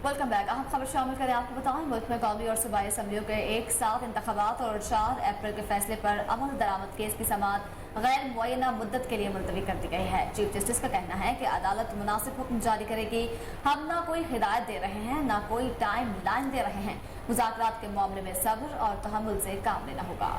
Welcome back. अहम खबर शामिल करें। आपको बताएं मुल्क में कौमी और सूबाई असम्बलियों के एक साथ इंतखाबात और 4 अप्रैल के फैसले पर अमल दरामद केस की समाअत गैर मुअय्यना मुद्दत के लिए मुलतवी कर दी गई है। चीफ जस्टिस का कहना है कि अदालत मुनासिब हुक्म जारी करेगी। हम ना कोई हिदायत दे रहे हैं ना कोई टाइम लाइन दे रहे हैं। मुज़ाकरात के मामले में सब्र और तहम्मुल से काम लेना होगा।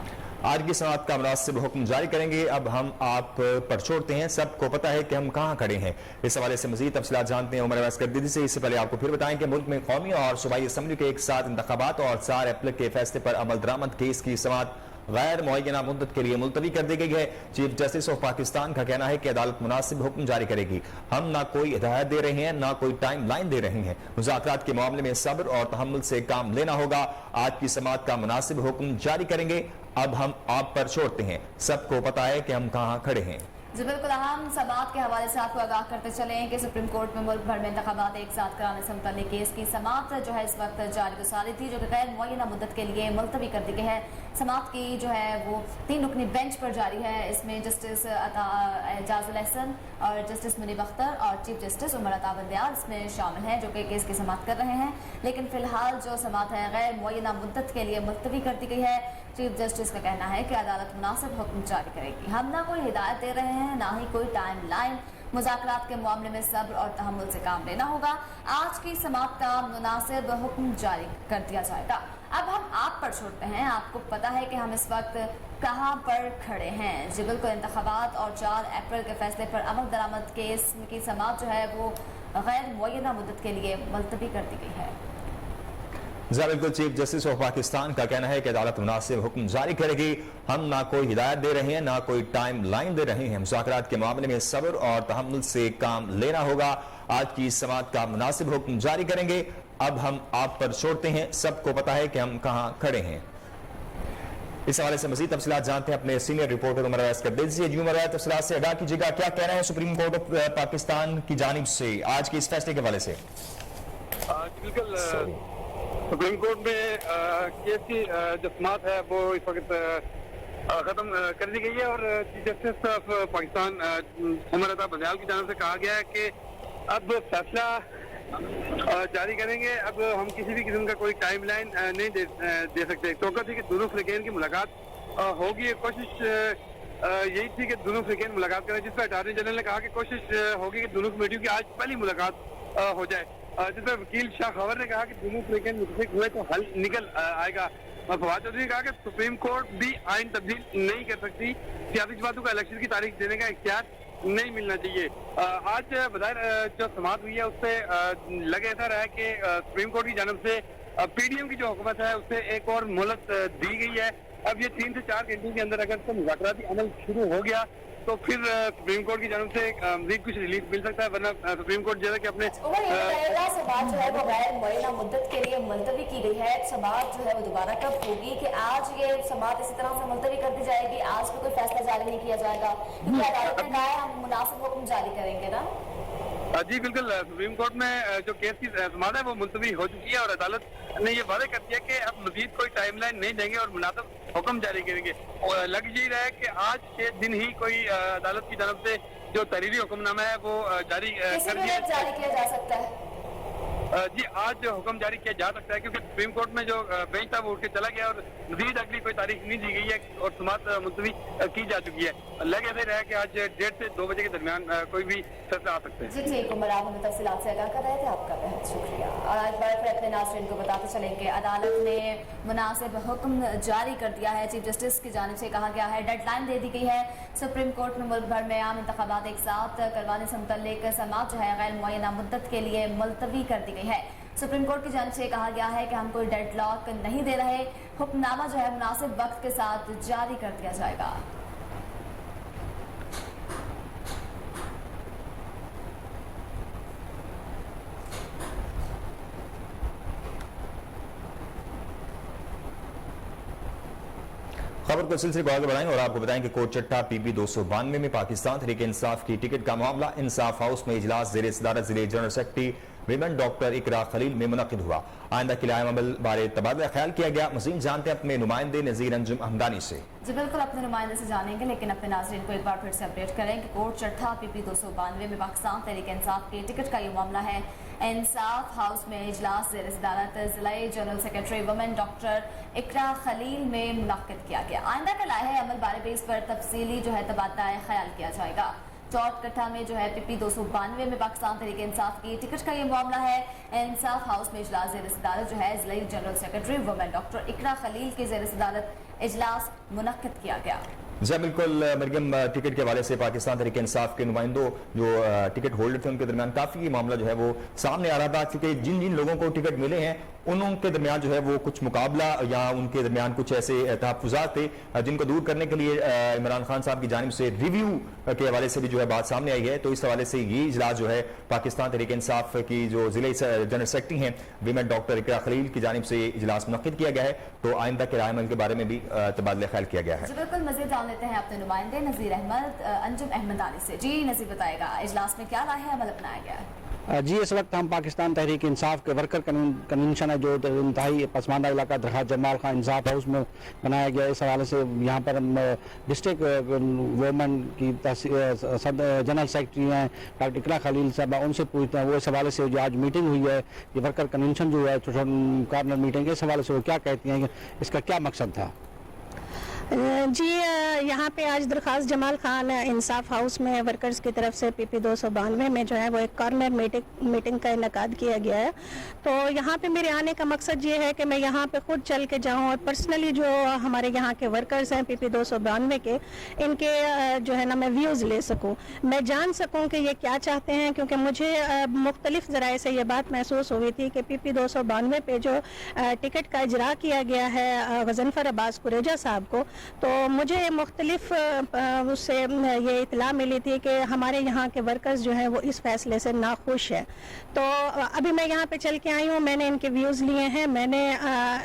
आज की समाअत का मुनासिब हुक्म जारी करेंगे। अब हम आप पर छोड़ते हैं। सबको पता है कि हम कहाँ खड़े हैं। इस हवाले से मजीद तफसीलात जानते हैं उमर अवैस करदीदी से। इससे पहले आपको फिर बताएं कि मुल्क में कौमी और सूबाई असम्बली के एक साथ इंतखाबात और 4 अप्रैल के फैसले पर अमल दरामद केस की समाअत गैर मुअय्यना मुद्दत के लिए मुलतवी कर दी गई है। चीफ जस्टिस ऑफ पाकिस्तान का कहना है कि अदालत मुनासिब हुक्म जारी करेगी। हम ना कोई हिदायत दे रहे हैं ना कोई टाइम लाइन दे रहे हैं। मुज़ाकरात के मामले में सब्र और तहम्मुल से काम लेना होगा। आज की समाअत का मुनासिब हुक्म जारी करेंगे। अब हम आप पर छोड़ते हैं। सबको पता है कि हम कहाँ खड़े हैं। जी बिल्कुल, अहम समाअत के हवाले से आपको आगाह करते चलें कि सुप्रीम कोर्ट में मुल्क भर में इंतखाबात एक साथ कराने से मुतल्लिक केस की समाअत जो है इस वक्त जारी गुजारी थी, जो कि गैर मुअय्यना मुद्दत के लिए मुलतवी कर दी गई है। समाअत की जो है वो 3 रुकनी बेंच पर जारी है। इसमें जस्टिस एजाजुल अहसन और जस्टिस मुनीब अख्तर और चीफ जस्टिस उमर अता बंदियार इसमें शामिल हैं, जो कि केस की समाअत कर रहे हैं। लेकिन फिलहाल जो समाअत है गैर मुअय्यना मुद्दत के लिए मुलतवी कर दी गई है। चीफ जस्टिस का कहना है कि अदालत मुनासिब हुक्म जारी करेगी। हम ना कोई हिदायत दे रहे हैं ना ही कोई टाइम लाइन। मुज़ाकरात के मामले में सब्र और तहम्मुल से काम लेना होगा। आज की समाअत का मुनासिब हुक्म जारी कर दिया जाएगा। اب ہم آپ پر چھوڑتے ہیں، آپ کو پتا ہے کہ ہم اس وقت کہاں پر کھڑے ہیں۔ جی بالکل، انتخابات اور 4 اپریل کے فیصلے پر عمل درآمد کیس کی سماعت جو ہے وہ غیر معینہ مدت کے لیے ملتوی کر دی گئی ہے۔ بالکل، چیف جسٹس آف پاکستان کا کہنا ہے کہ عدالت مناسب حکم جاری کرے گی۔ ہم نہ کوئی ہدایت دے رہے ہیں، نہ کوئی ٹائم لائن دے رہے ہیں۔ مذاکرات کے معاملے میں صبر اور تحمل سے کام لینا ہوگا۔ آج کی سماعت کا مناسب حکم جاری کریں گے۔ اب ہم آپ پر چھوڑتے ہیں، سب کو پتا ہے کہ ہم کہاں کھڑے ہیں۔ اس حوالے سے مزید تفصیلات جانتے ہیں اپنے سینئر رپورٹر عمر اویس کا دل سے۔ جی عمر اویس، تفصیلات سے آگاہ کیجیے گا، کیا کہہ رہے ہیں سپریم کورٹ آف پاکستان کی جانب سے آج کے اس فیصلے کے حوالے سے؟ بالکل، سپریم کورٹ میں کیس کی جو سماعت ہے وہ اس وقت ختم کر دی گئی ہے، اور chief justice of Pakistan Umar Ata Bandial کی جانب سے کہا گیا ہے کہ اب فیصلہ جاری کریں گے۔ اب ہم کسی بھی قسم کا کوئی ٹائم لائن نہیں دے سکتے۔ توقع تھی کہ دونوں فریقین کی ملاقات ہوگی، کوشش یہی تھی کہ دونوں فریقین ملاقات کریں، جس پر اٹارنی جنرل نے کہا کہ کوشش ہوگی کہ دونوں کمیٹیوں کی آج پہلی ملاقات ہو جائے، جس پر وکیل شاہ خاور نے کہا کہ دونوں فریقین متفق ہوئے تو حل نکل آئے گا۔ فواد چودھری نے کہا کہ سپریم کورٹ بھی آئین تبدیل نہیں کر سکتی، سیاسی جماعتوں کو الیکشن کی تاریخ دینے کا اختیار نہیں ملنا چاہیے۔ آج بظاہر جو سماعت ہوئی ہے اس سے لگ ایسا رہا ہے کہ سپریم کورٹ کی جانب سے پی ڈی ایم کی جو حکومت ہے اس سے ایک اور مہلت دی گئی ہے۔ اب یہ 3 سے 4 گھنٹوں کے اندر اگر مذاکراتی عمل شروع ہو گیا تو پھر سپریم کورٹ کی جانب سے مزید کچھ ریلیف مل سکتا ہے، ورنہ سپریم کورٹ جیسا کہ اپنے سماعت جو ہے وہ غیر معینہ مدت کے لیے ملتوی کی گئی ہے۔ سماعت جو ہے وہ دوبارہ کب ہوگی؟ کہ آج یہ سماعت اسی طرح سے ملتوی کر دی جائے گی، آج بھی کوئی فیصلہ جاری نہیں کیا جائے گا، کیونکہ عدالت نے کہا ہے ہم مناسب حکم جاری کریں گے نا؟ جی بالکل، سپریم کورٹ میں جو کیس کی سماعت ہے وہ ملتوی ہو چکی ہے، اور عدالت نے یہ وعدہ کر دیا کہ اب مزید کوئی ٹائم لائن نہیں دیں گے اور مناسب حکم جاری کریں گے۔ اور لگ یہی رہا ہے کہ آج کے دن ہی کوئی عدالت کی طرف سے جو تحریری حکم نامہ ہے وہ جاری کر دیا جاری کیا جا سکتا ہے۔ جی آج حکم جاری کیا جا سکتا ہے، کیونکہ سپریم کورٹ میں جو بینچ تھا وہ اٹھ کے چلا گیا اور مزید اگلی کوئی تاریخ نہیں دی گئی ہے اور سماعت ملتوی کی جا چکی ہے۔ لگ ایسے رہا ہے کہ آج 1:30 سے 2 بجے کے درمیان کوئی بھی فیصلہ آ سکتے ہیں۔ جی ٹھیک، عمر آپ ہمیں تفصیلات سے آگاہ کر رہے تھے، آپ کا بہت شکریہ۔ اور آج بار پھر اپنے ناظرین کو بتاتے چلیں کہ عدالت نے مناسب حکم جاری کر دیا ہے۔ چیف جسٹس کی جانب سے کہا گیا ہے ڈیڈ لائن دے دی گئی ہے۔ سپریم کورٹ میں ملک بھر میں عام انتخابات ایک ساتھ کروانے سے متعلق سماعت جو ہے غیر معینہ مدت کے لیے ملتوی کر دی گئی ہے۔ سپریم کورٹ کی جانب سے کہا گیا ہے کہ ہم کوئی ڈیڈ لاک نہیں دے رہے، حکم نامہ جو ہے مناسب وقت کے ساتھ جاری کر دیا جائے گا۔ خبر کو سلسلے کو آگے بڑھائیں اور آپ کو بتائیں کہ کوٹ چٹا پی بی 292 میں پاکستان تحریک انصاف کی ٹکٹ کا معاملہ انصاف ہاؤس میں اجلاس زیر صدارت ضلع جنرل سیکرٹری ویمن ڈاکٹر اقرا خلیل میں منعقد ہوا۔ آئندہ کے قیام عمل بارے تبادلہ خیال کیا گیا۔ مزید جانتے ہیں اپنے نمائندے نذیر انجم احمدانی سے۔ جی بالکل، اپنے نمائندے سے جانیں گے، لیکن اپنے ناظرین کو ایک بار پھر سے اپڈیٹ کریں کہ کوٹ چٹھا پی پی 292 میں پاکستان تحریک انصاف کی ٹکٹ کا یہ معاملہ ہے۔ انصاف ہاؤس میں اجلاس زیر صدارت ضلع جنرل سیکرٹری وومن ڈاکٹر اقرا خلیل میں منعقد کیا گیا۔ آئندہ کے لائحہ عمل بارے بھی اس پر تفصیلی جو ہے تبادلہ خیال کیا جائے گا۔ چوٹ کٹھا میں جو ہے پی پی 292 میں پاکستان تحریک انصاف کی ٹکٹ کا یہ معاملہ ہے۔ انصاف ہاؤس میں اجلاس زیر صدارت جو ہے ضلعی جنرل سیکرٹری وومن ڈاکٹر اقرا خلیل کے زیر صدارت اجلاس منعقد کیا گیا۔ جی بالکل مریم، ٹکٹ کے حوالے سے پاکستان تحریک انصاف کے نمائندوں جو ٹکٹ ہولڈر تھے ان کے درمیان کافی معاملہ جو ہے وہ سامنے آ رہا تھا، کیونکہ جن جن لوگوں کو ٹکٹ ملے ہیں انہوں کے درمیان جو ہے وہ کچھ مقابلہ یا ان کے درمیان کچھ ایسے تحفظات تھے جن کو دور کرنے کے لیے عمران خان صاحب کی جانب سے ریویو کے حوالے سے بھی جو ہے بات سامنے آئی ہے۔ تو اس حوالے سے یہ اجلاس جو ہے پاکستان تحریک انصاف کی جو ضلع جنرل سیکرٹری ہیں ویمن ڈاکٹر اقرا خلیل کی جانب سے اجلاس منعقد کیا گیا ہے، تو آئندہ کے رائے عمل کے بارے میں بھی تبادلہ خیال کیا گیا ہے۔ جی بالکل، مزید جان لیتے ہیں اپنے نمائندے نذیر احمد انجم احمدانی سے۔ جی نذیر، بتائے گا اجلاس میں کیا لائحہ عمل اپنایا گیا ہے؟ جی اس وقت ہم پاکستان تحریک انصاف کے ورکر کنونشن ہے جو انتہائی پسماندہ علاقہ درخت جمال خان انصاف ہاؤس میں بنایا گیا۔ اس حوالے سے یہاں پر ڈسٹرکٹ وومن کی جنرل سیکرٹری ہیں ڈاکٹر اقرا خلیل صاحبہ، ان سے پوچھتے ہیں وہ اس حوالے سے جو آج میٹنگ ہوئی ہے یہ ورکر کنونشن جو ہے کارنر میٹنگ، اس حوالے سے وہ کیا کہتی ہیں، اس کا کیا مقصد تھا؟ जी यहाँ पे आज दरख्वास्त जमाल खान इंसाफ हाउस में वर्कर्स की तरफ से PP 292 में जो है वो एक कॉर्नर मीटिंग का इनकाद किया गया है। तो यहाँ पे मेरे आने का मकसद ये है कि मैं यहाँ पे खुद चल के जाऊँ और पर्सनली जो हमारे यहाँ के वर्कर्स हैं PP 292 के, इनके जो है ना मैं व्यूज़ ले सकूँ, मैं जान सकूँ कि ये क्या चाहते हैं। क्योंकि मुझे मुख्तलिफ ज़राए से ये बात महसूस हुई थी कि PP 292 पे जो टिकट का इजरा किया गया है गज़नफ़र अब्बास कुरेजा साहब को, तो मुझे मुख्तलिफ उससे ये इतला मिली थी कि हमारे यहाँ के वर्कर्स जो हैं वो इस फैसले से नाखुश है। तो अभी मैं यहाँ पे चल के आई हूँ, मैंने इनके व्यूज़ लिए हैं, मैंने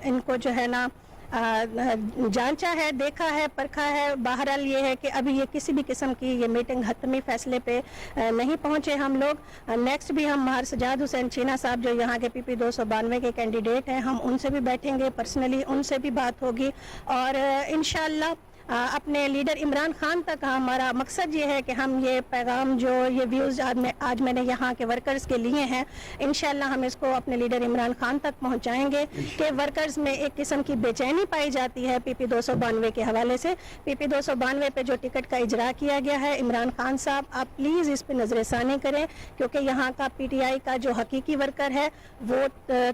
इनको जो है ना जांचा है, देखा है, परखा है। बहरहाल ये है कि अभी ये किसी भी किस्म की ये मीटिंग हतमी फैसले पे नहीं पहुंचे हम लोग। नेक्स्ट भी हम मार सजाद हुसैन चीना साहब जो यहाँ के PP 292 के कैंडिडेट हैं, हम उनसे भी बैठेंगे, पर्सनली उनसे भी बात होगी और इंशाअल्लाह अपने लीडर इमरान खान तक हमारा मकसद ये है कि हम ये पैगाम जो ये व्यूज़ आज मैंने यहाँ के वर्कर्स के लिए हैं, इंशाअल्लाह हम इसको अपने लीडर इमरान खान तक पहुँचाएंगे कि वर्कर्स में एक किस्म की बेचैनी पाई जाती है PP 292 के हवाले से। PP 292 पे जो टिकट का इजरा किया गया है, इमरान खान साहब आप प्लीज़ इस पर नज़रसानी करें, क्योंकि यहाँ का PTI का जो हकीकी वर्कर है वो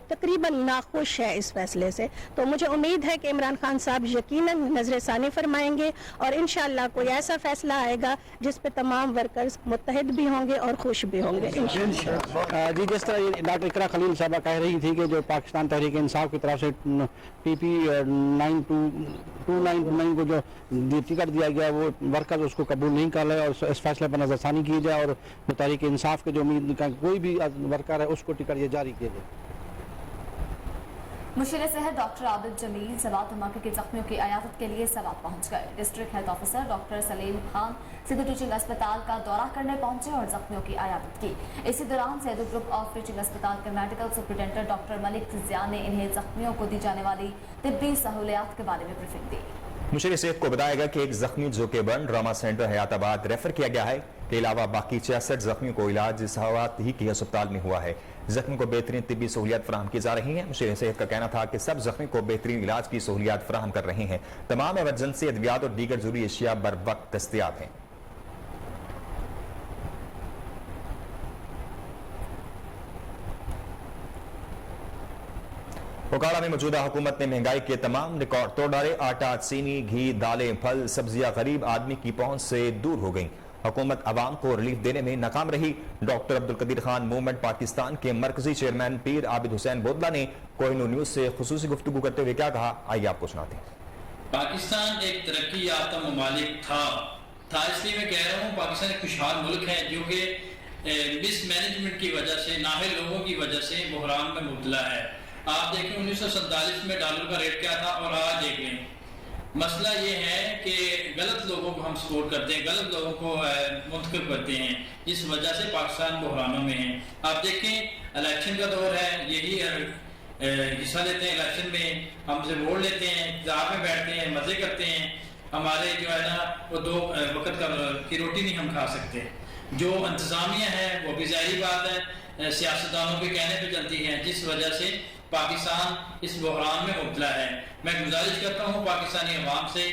तकरीबन नाखुश है इस फैसले से। तो मुझे उम्मीद है कि इमरान खान साहब यकीनन नज़रसानी फरमाएंगे और इंशाअल्लाह कोई ऐसा फैसला आएगा जिस पे तमाम वर्कर्स मुत्तहिद भी होंगे और खुश भी होंगे इंशाअल्लाह। जी, जिस तरह डॉक्टर इकरा खलील साहबा कह रही थी कि जो पाकिस्तान तहरीक इंसाफ की तरफ से PP 292 को जो टिकट दिया गया वो वर्कर्स उसको कबूल नहीं कर रहे और इस फैसले पर नजरसानी की जाए और तहरीक इंसाफ के जो उम्मीद का कोई भी वर्कर है उसको टिकट ये जारी किया जाए। मुशीर सेहत डॉक्टर आबिद जमील सवात धमाके के जख्मियों की अयादत के लिए सवात पहुंच गए। District health officer doctor Salim Khan Sidhu teaching अस्पताल का दौरा करने पहुंचे और जख्मियों की अयादत की। इसी दौरान सिद्धू ग्रुप ऑफ टीचिंग अस्पताल के मेडिकल सुपरिटेंडेंट डॉक्टर मलिक जिया ने इन्हें जख्मियों को दी जाने वाली तिब्बी सहूलियात के बारे में ब्रीफिंग दी। मुशीर सेहत को बताया गया कि एक जख्मी जो कि burn trauma centre Hayatabad refer किया गया है के अलावा बाकी 66 जख्मियों को इलाज सहावत ही की अस्पताल में हुआ है। जख्मी को बेहतरीन तिब्बी सहूलियात फराहम की जा रही हैं। मुशीर सेहत का कहना था कि सब जख्मी को बेहतरीन इलाज की सहूलियात फराहम कर रहे हैं। तमाम एमरजेंसी अद्वियात और दीगर जरूरी अशिया बर वक्त दस्तयाब हैं। ओकाड़ा में मौजूदा हुकूमत ने महंगाई के तमाम रिकॉर्ड तोड़ डाले। आटा, चीनी, घी, दालें, फल, सब्जियां गरीब आदमी की पहुंच से दूर हो गईं। हुकूमत आवाम को रिलीफ देने में नाकाम रही। डॉक्टर अब्दुल कदीर खान मूवमेंट पाकिस्तान के मरकजी चेयरमैन पीर आबिद हुसैन बोदला ने कोहिनूर न्यूज से खुसूसी गुफ्तगू करते हुए क्या कहा, आइए आपको सुनाते हैं। पाकिस्तान एक तरक्की याफ्ता ममालिक था इसलिए मैं कह रहा हूँ पाकिस्तान एक खुशहाल मुल्क है जो कि मिसमैनेजमेंट की वजह से, नाहिल लोगों की वजह से बहरान में मुब्तला है। आप देखें 1947 में डॉलर का रेट क्या था और आज देख लें। मसला ये है कि गलत लोगों को हम सपोर्ट करते हैं, गलत लोगों को मुंतखब करते हैं, जिस वजह से पाकिस्तान बहरानों में है। आप देखें इलेक्शन का दौर है, यही हिस्सा लेते हैं इलेक्शन में, हमसे वोट लेते हैं, इंतजार में बैठते हैं, मज़े करते हैं। हमारे जो है ना वो 2 वक्त की रोटी नहीं हम खा सकते। जो इंतज़ामिया है वो भी ज़ाहिर बात है सियासतदानों के कहने पे चलती है, जिस वजह से पाकिस्तान इस बहरान में मुब्तला है। मैं गुजारिश करता हूँ पाकिस्तानी अवाम से,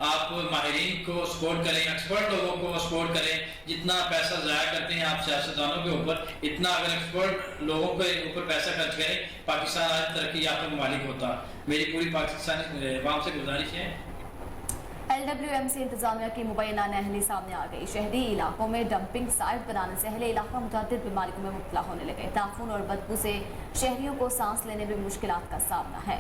आप माहिरीन को सपोर्ट करें, एक्सपर्ट लोगों को सपोर्ट करें। जितना पैसा ज़ाया करते हैं आप सियासतदानों के ऊपर, इतना अगर एक्सपर्ट लोगों के ऊपर पैसा खर्च करें, पाकिस्तान आज तरक्की याफ्ता ममालिक होता। मेरी पूरी पाकिस्तानी अवाम से गुजारिश है। LWMC इंतजामिया की मुबैना नहली सामने आ गई। शहरी इलाकों में डंपिंग साइट बनाने से अहले इलाका मुतअद्दिद बीमारियों में मुब्तला होने लगे। ताफून और बदबू से शहरियों को सांस लेने में मुश्किलात का सामना है।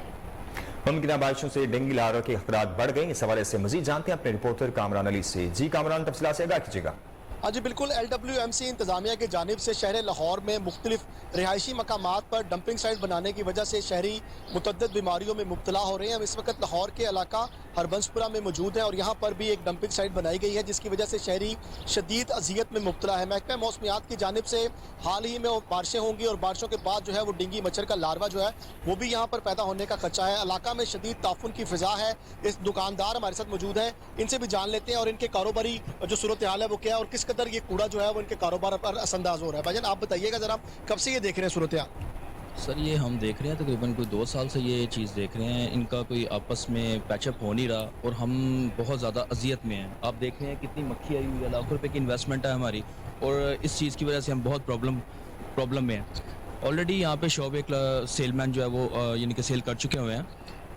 मुमकिन बारिशों से डेंगू लार्वा के खतरात बढ़ गए। इस हवाले से मजीद जानते हैं अपने रिपोर्टर कामरान अली से। जी कामरान, तफसीलात से आगाह कीजिएगा। हाँ जी बिल्कुल, LWMC इंतजामिया की जानिब से शहर लाहौर में मुख्तलिफ रिहायशी मकामात पर डंपिंग साइट बनाने की वजह से शहरी मुतअद्दिद बीमारियों में मुब्तला हो रहे हैं। हम इस वक्त लाहौर के इलाका हरबंसपुरा में मौजूद हैं और यहाँ पर भी एक डंपिंग साइट बनाई गई है जिसकी वजह से शहरी शदीद अजियत में मुब्तला है। महकमा मौसमियात की जानिब से हाल ही में बारिशें होंगी और बारिशों के बाद जो है वो डेंगू मच्छर का लार्वा जो है वो भी यहाँ पर पैदा होने का खदशा है। इलाका में शदीद ताफुन की फिजा है। इस दुकानदार हमारे साथ मौजूद हैं, इनसे भी जान लेते हैं और इनके कारोबारी जो सूरत हाल है वो क्या है और किस कदर ये कूड़ा जो है वो इनके कारोबार पर असरअंदाज हो रहा है। भाईजान आप बताइएगा जरा, कब से ये देख रहे हैं सूरत हाल? سر یہ ہم دیکھ رہے ہیں تقریباً کوئی 2 سال سے یہ چیز دیکھ رہے ہیں، ان کا کوئی آپس میں پیچ اپ ہو نہیں رہا اور ہم بہت زیادہ اذیت میں ہیں. آپ دیکھ رہے ہیں کتنی مکھی آئی ہوئی ہے، لاکھوں روپے کی انویسٹمنٹ ہے ہماری، اور اس چیز کی وجہ سے ہم بہت پرابلم میں ہیں. آلریڈی یہاں پہ شعبے ایک سیل مین جو ہے وہ یعنی کہ سیل کر چکے ہوئے ہیں.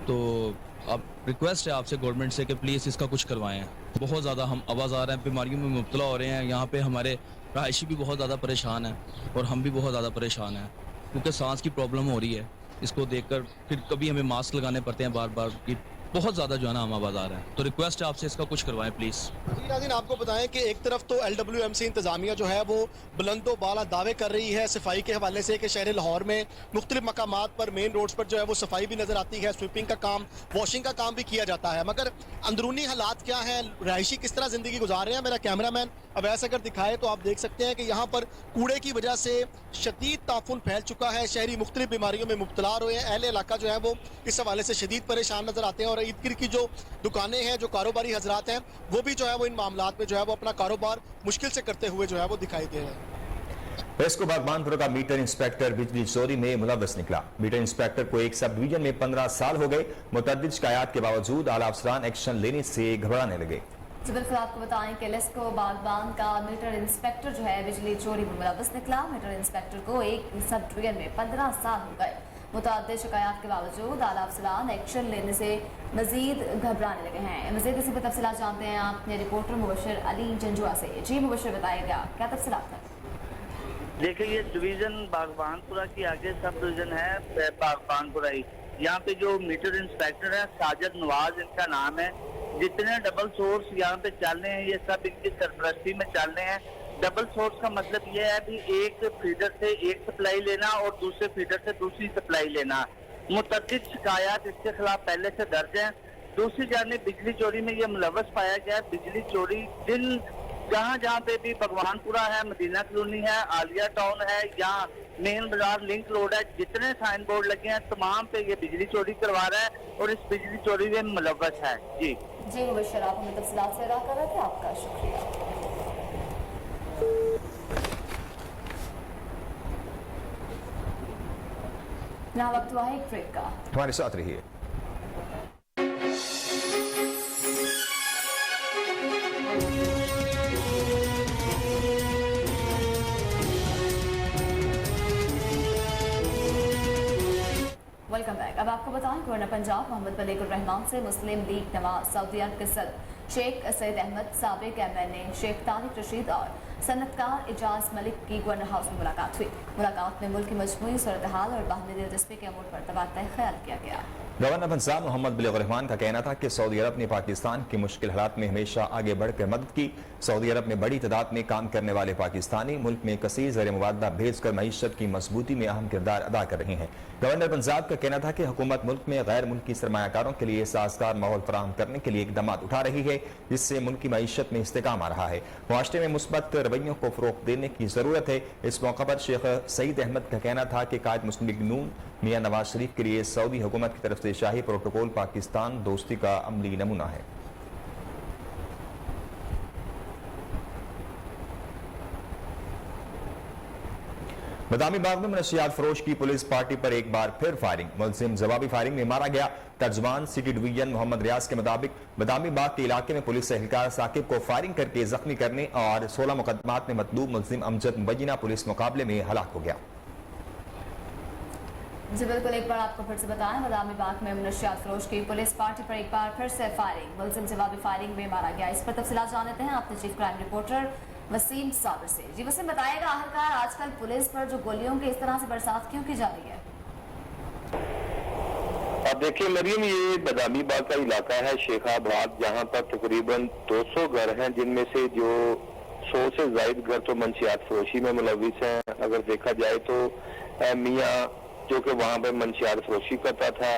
تو اب ریکویسٹ ہے آپ سے گورنمنٹ سے کہ پلیز اس کا کچھ کروائیں. بہت زیادہ ہم آوازار ہیں، بیماریوں میں مبتلا ہو رہے ہیں. یہاں پہ ہمارے رہائشی بھی بہت زیادہ پریشان ہیں اور ہم بھی بہت زیادہ پریشان ہیں کیونکہ سانس کی پرابلم ہو رہی ہے. اس کو دیکھ کر پھر کبھی ہمیں ماسک لگانے پڑتے ہیں بار بار. یہ بہت زیادہ جو ہے نا ہم آوازار ہیں. تو ریکویسٹ ہے آپ سے اس کا کچھ کروائیں پلیز. جی ناظرین، آپ کو بتائیں کہ ایک طرف تو LWMC انتظامیہ جو ہے وہ بلند و بالا دعوے کر رہی ہے صفائی کے حوالے سے کہ شہر لاہور میں مختلف مقامات پر مین روڈز پر جو ہے وہ صفائی بھی نظر آتی ہے، سویپنگ کا کام، واشنگ کا کام بھی کیا جاتا ہے. مگر اندرونی حالات کیا ہیں، رہائشی کس طرح زندگی گزار رہے ہیں، میرا کیمرہ مین اویس اگر دکھائے تو آپ دیکھ سکتے ہیں کہ یہاں پر کوڑے کی وجہ سے شدید تعفن پھیل چکا ہے. شہری مختلف بیماریوں میں مبتلا ہوئے ہیں. اہل علاقہ جو ہے وہ اس حوالے سے شدید پریشان نظر آتے ہیں، اور عید گیر کی جو دکانیں ہیں، جو کاروباری حضرات ہیں، وہ بھی جو ہے وہ ان معاملات میں جو ہے وہ اپنا کاروبار مشکل سے کرتے ہوئے جو ہے وہ دکھائی دے رہے ہیں. پریس کو باغبانپور کا میٹر انسپیکٹر بجلی چوری میں ملوث نکلا. میٹر انسپیکٹر کو ایک سب ڈویژن میں 15 سال ہو گئے. متعدد شکایات کے باوجود اعلیٰ افسران ایکشن لینے سے گھبرانے لگے. بالکل آپ کو بتائیں کہ لیسکو باغبان کا میٹر انسپیکٹر جو ہے بجلی چوری میں ملوث نکلا. میٹر انسپیکٹر کو ایک سب ڈویژن میں 15 سال ہو گئے. متعدد شکایات کے باوجود اعلیٰ افسران ایکشن لینے سے مزید گھبرانے لگے ہیں. مزید اسی پر تفصیلات جانتے ہیں آپ نے رپورٹر مبشر علی جنجوا سے. جی مبشر، بتائیے گا کیا تفصیلات ہیں؟ دیکھیں، یہ ڈویژن باغبان پورہ کی آگے سب ڈویژن ہے باغبان پورہ ہی. یہاں پہ جو میٹر انسپیکٹر ہے ساجد نواز ان کا نام ہے. جتنے ڈبل سورس یہاں پہ چل رہے ہیں یہ سب ان کی سرپرستی میں چل رہے ہیں. ڈبل سورس کا مطلب یہ ہے بھی ایک فیڈر سے ایک سپلائی لینا اور دوسرے فیڈر سے دوسری سپلائی لینا. متعدد شکایات اس کے خلاف پہلے سے درج ہیں. دوسری جانب بجلی چوری میں یہ ملوث پایا گیا ہے. بجلی چوری جہاں پہ بھی بھگوان پورہ ہے، مدینہ کالونی ہے، عالیہ ٹاؤن ہے، یہاں مین بازار لنک روڈ ہے، جتنے سائن بورڈ لگے ہیں تمام پہ یہ بجلی چوری کروا رہا ہے اور اس بجلی چوری میں ملوث ہے. جی مبشر، آپ ہمیں تفصیلات سے آگاہ کر رہے تھے، آپ کا شکریہ. یہاں وقت ہوا ہے ایک بریک کا. ہمارے ساتھ رہیے. Welcome back. اب آپ کو بتائیں گورنر پنجاب محمد ملیک الرحمان سے مسلم لیگ نواز سعودی عرب کے صدر شیخ سید احمد، سابق MNA شیخ طارق رشید اور صنعتکار اعجاز ملک کی گورنر ہاؤس میں ملاقات ہوئی. ملاقات میں ملک کی مجموعی صورتحال اور باہمی دلچسپی کے امور پر تبادلہ خیال کیا گیا. گورنر پنجاب محمد ملیک الرحمان کا کہنا تھا کہ سعودی عرب نے پاکستان کی مشکل حالات میں ہمیشہ آگے بڑھ کر مدد کی. سعودی عرب میں بڑی تعداد میں کام کرنے والے پاکستانی ملک میں کثیر زر مبادلہ بھیج کر معیشت کی مضبوطی میں اہم کردار ادا کر رہے ہیں. گورنر پنجاب کا کہنا تھا کہ حکومت ملک میں غیر ملکی سرمایہ کاروں کے لیے سازگار ماحول فراہم کرنے کے لیے اقدامات اٹھا رہی ہے، جس سے ملک کی معیشت میں استحکام آ رہا ہے. معاشرے میں مثبت رویوں کو فروغ دینے کی ضرورت ہے. اس موقع پر شیخ سعید احمد کا کہنا تھا کہ قائد مسلم لیگ نون میاں نواز شریف کے لیے سعودی حکومت کی طرف سے شاہی پروٹوکول پاکستان دوستی کا عملی نمونہ ہے. بادامی باغ میں منشیات فروش کی پولیس پارٹی پر ایک بار پھر فائرنگ. ملزم جوابی فائرنگ میں مارا گیا. ترجمان سٹی ڈویژن محمد ریاض کے مطابق بادامی باغ کے علاقے میں پولیس اہلکار ثاقب کو فائرنگ کر کے زخمی کرنے اور 16 مقدمات میں مطلوب ملزم امجد مبینہ پولیس مقابلے میں ہلاک ہو گیا. جی بالکل، ایک بار آپ کو پھر سے بتائیں، بادامی باغ میں منشیات فروش کی پولیس پارٹی پر ایک بار پھر سے فائرنگ. ملزم جوابی فائرنگ میں مارا گیا. اس پر تفصیلات جان لیتے ہیں آپ نے چیف کرائم رپورٹر وسیم صابر سے. جی وسیم، بتائیے گا آخرکار آج کل پولیس پر جو گولیوں کی اس طرح سے برسات کیوں کی جا رہی ہے؟ اب دیکھیں مریم، یہ بادامی باغ کا علاقہ ہے شیخ آباد، جہاں پر تقریباً 200 گھر ہیں، جن میں سے جو 100 سے زائد گھر تو منشیات فروشی میں ملوث ہیں. اگر دیکھا جائے تو میاں جو کہ وہاں پہ منشیات فروشی کرتا تھا،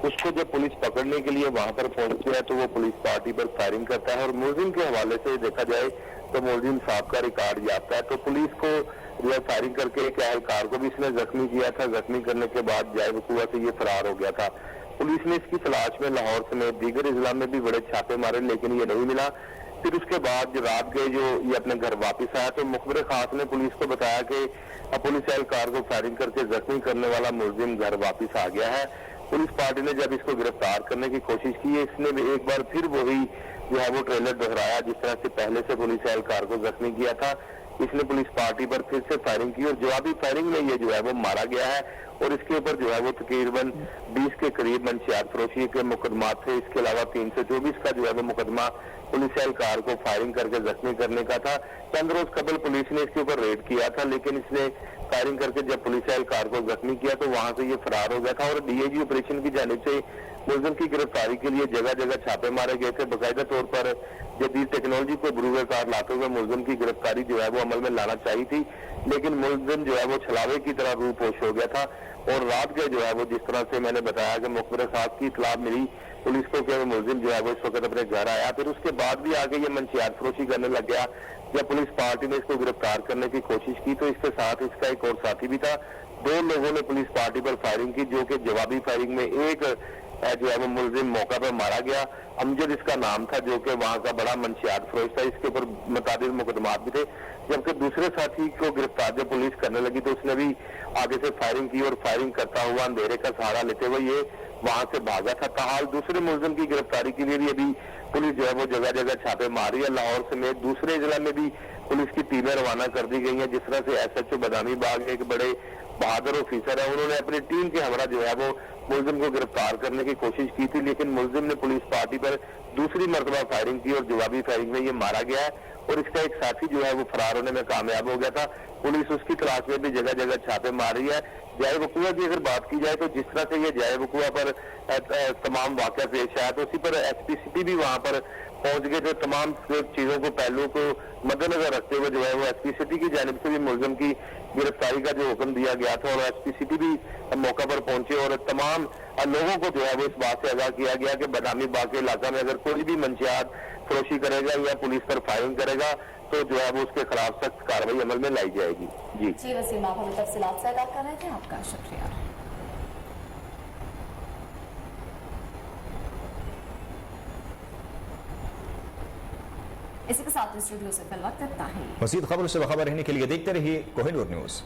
اس کو جب پولیس پکڑنے کے لیے وہاں پر پہنچتی ہے تو وہ پولیس پارٹی پر فائرنگ کرتا ہے. اور ملزم کے حوالے سے دیکھا جائے تو ملزم صاحب کا ریکارڈ یافتہ ہے. تو پولیس کو جو ہے فائرنگ کر کے ایک اہلکار کو بھی اس نے زخمی کیا تھا. زخمی کرنے کے بعد جائے وقوع سے یہ فرار ہو گیا تھا. پولیس نے اس کی تلاش میں لاہور سمیت دیگر اضلاع میں بھی بڑے چھاپے مارے، لیکن یہ نہیں ملا. फिर उसके बाद जो रात गए जो ये अपने घर वापस आया तो मुखबिर खास ने पुलिस को बताया कि पुलिस एहलकार को फायरिंग करके जख्मी करने वाला मुलजिम घर वापस आ गया है। पुलिस पार्टी ने जब इसको गिरफ्तार करने की कोशिश की है, इसने भी एक बार फिर वही जो है वो ट्रेलर दोहराया जिस तरह से पहले से पुलिस एहलकार को जख्मी किया था। इसने पुलिस पार्टी पर फिर से फायरिंग की और जवाबी फायरिंग में ये जो है वो मारा गया है और इसके ऊपर जो है वो तकरीबन 20 के करीब मंशियात फरोशी के मुकदमा थे। इसके अलावा 324 का जो है वो मुकदमा पुलिस एहलकार को फायरिंग करके जख्मी करने का था। चंद रोज कबल पुलिस ने इसके ऊपर रेड किया था, लेकिन इसने फायरिंग करके जब पुलिस एहलकार को जख्मी किया तो वहां से ये फरार हो गया था और डीआईजी ऑपरेशन की जानिब से मुलजिम की गिरफ्तारी के लिए जगह जगह छापे मारे गए थे। बाकायदा तौर पर जदीद टेक्नोलॉजी को बरूए कार लाते हुए मुलजिम की गिरफ्तारी जो है वो अमल में लाना चाहिए थी, लेकिन मुलजिम जो है वो छलावे की तरह रूपोश हो गया था। और रात के जो है वो जिस तरह से मैंने बताया कि मुखबिर खास की इतला मिली पुलिस को कि मुलजिम जो है वो इस वक्त अपने घर आया, फिर उसके बाद भी आगे ये मंशियात फरोशी करने लग गया। जब पुलिस पार्टी ने इसको गिरफ्तार करने की कोशिश की तो इसके साथ इसका एक और साथी भी था। 2 लोगों ने पुलिस पार्टी पर फायरिंग की, जो कि जवाबी फायरिंग में एक जो है वो मुलजिम मौका पर मारा गया। अमजद इसका नाम था, जो कि वहां का बड़ा मंशियात फरोश था, इसके ऊपर मुताबिक मुकदमात भी थे। जबकि दूसरे साथी को गिरफ्तार जब पुलिस करने लगी तो उसने भी आगे से फायरिंग की और फायरिंग करता हुआ अंधेरे का सहारा लेते हुए ये वहां से भागा था। ताहाल दूसरे मुलजिम की गिरफ्तारी के लिए भी अभी पुलिस जो है वो जगह जगह छापे मार रही है। लाहौर समेत दूसरे जिला में भी पुलिस की टीमें रवाना कर दी गई हैं। जिस तरह से SHO बदामी बाग एक बड़े बहादुर ऑफिसर है, उन्होंने अपनी टीम के हमरा जो है वो मुलजिम को गिरफ्तार करने की कोशिश की थी, लेकिन मुलजिम ने पुलिस पार्टी पर दूसरी मरतबा फायरिंग की और जवाबी फायरिंग में ये मारा गया है और इसका एक साथी जो है वो फरार होने में कामयाब हो गया था। पुलिस उसकी तलाश में भी जगह जगह छापे मार रही है। जाए वकुआ की अगर बात की जाए तो जिस तरह से ये जाए वकुआ पर तमाम वाक़या पेश आया तो उसी पर SPCP भी वहां पर पहुंच गए थे। तमाम चीजों को पहलू को मद्देनजर रखते हुए जो है वो SPCP की जानिब से भी मुलजिम की गिरफ्तारी का जो हुक्म दिया गया था और SPCP भी मौका पर पहुंचे और तमाम लोगों को जो है वो इस बात से आगाह किया गया कि बदामी बाग के इलाका में अगर कोई भी मंशियात फरोशी करेगा या पुलिस पर फायरिंग करेगा तो जो है वो उसके खिलाफ सख्त कार्रवाई अमल में लाई जाएगी। जी वसीम, आप हमें तफसीलात से आगाह कर रहे थे, आपका शुक्रिया। इसी के साथ स्टूडियो से फिलहाल इतना ही। मज़ीद खबरों से बाखबर रहने के लिए देखते रहिए कोहिनूर न्यूज़।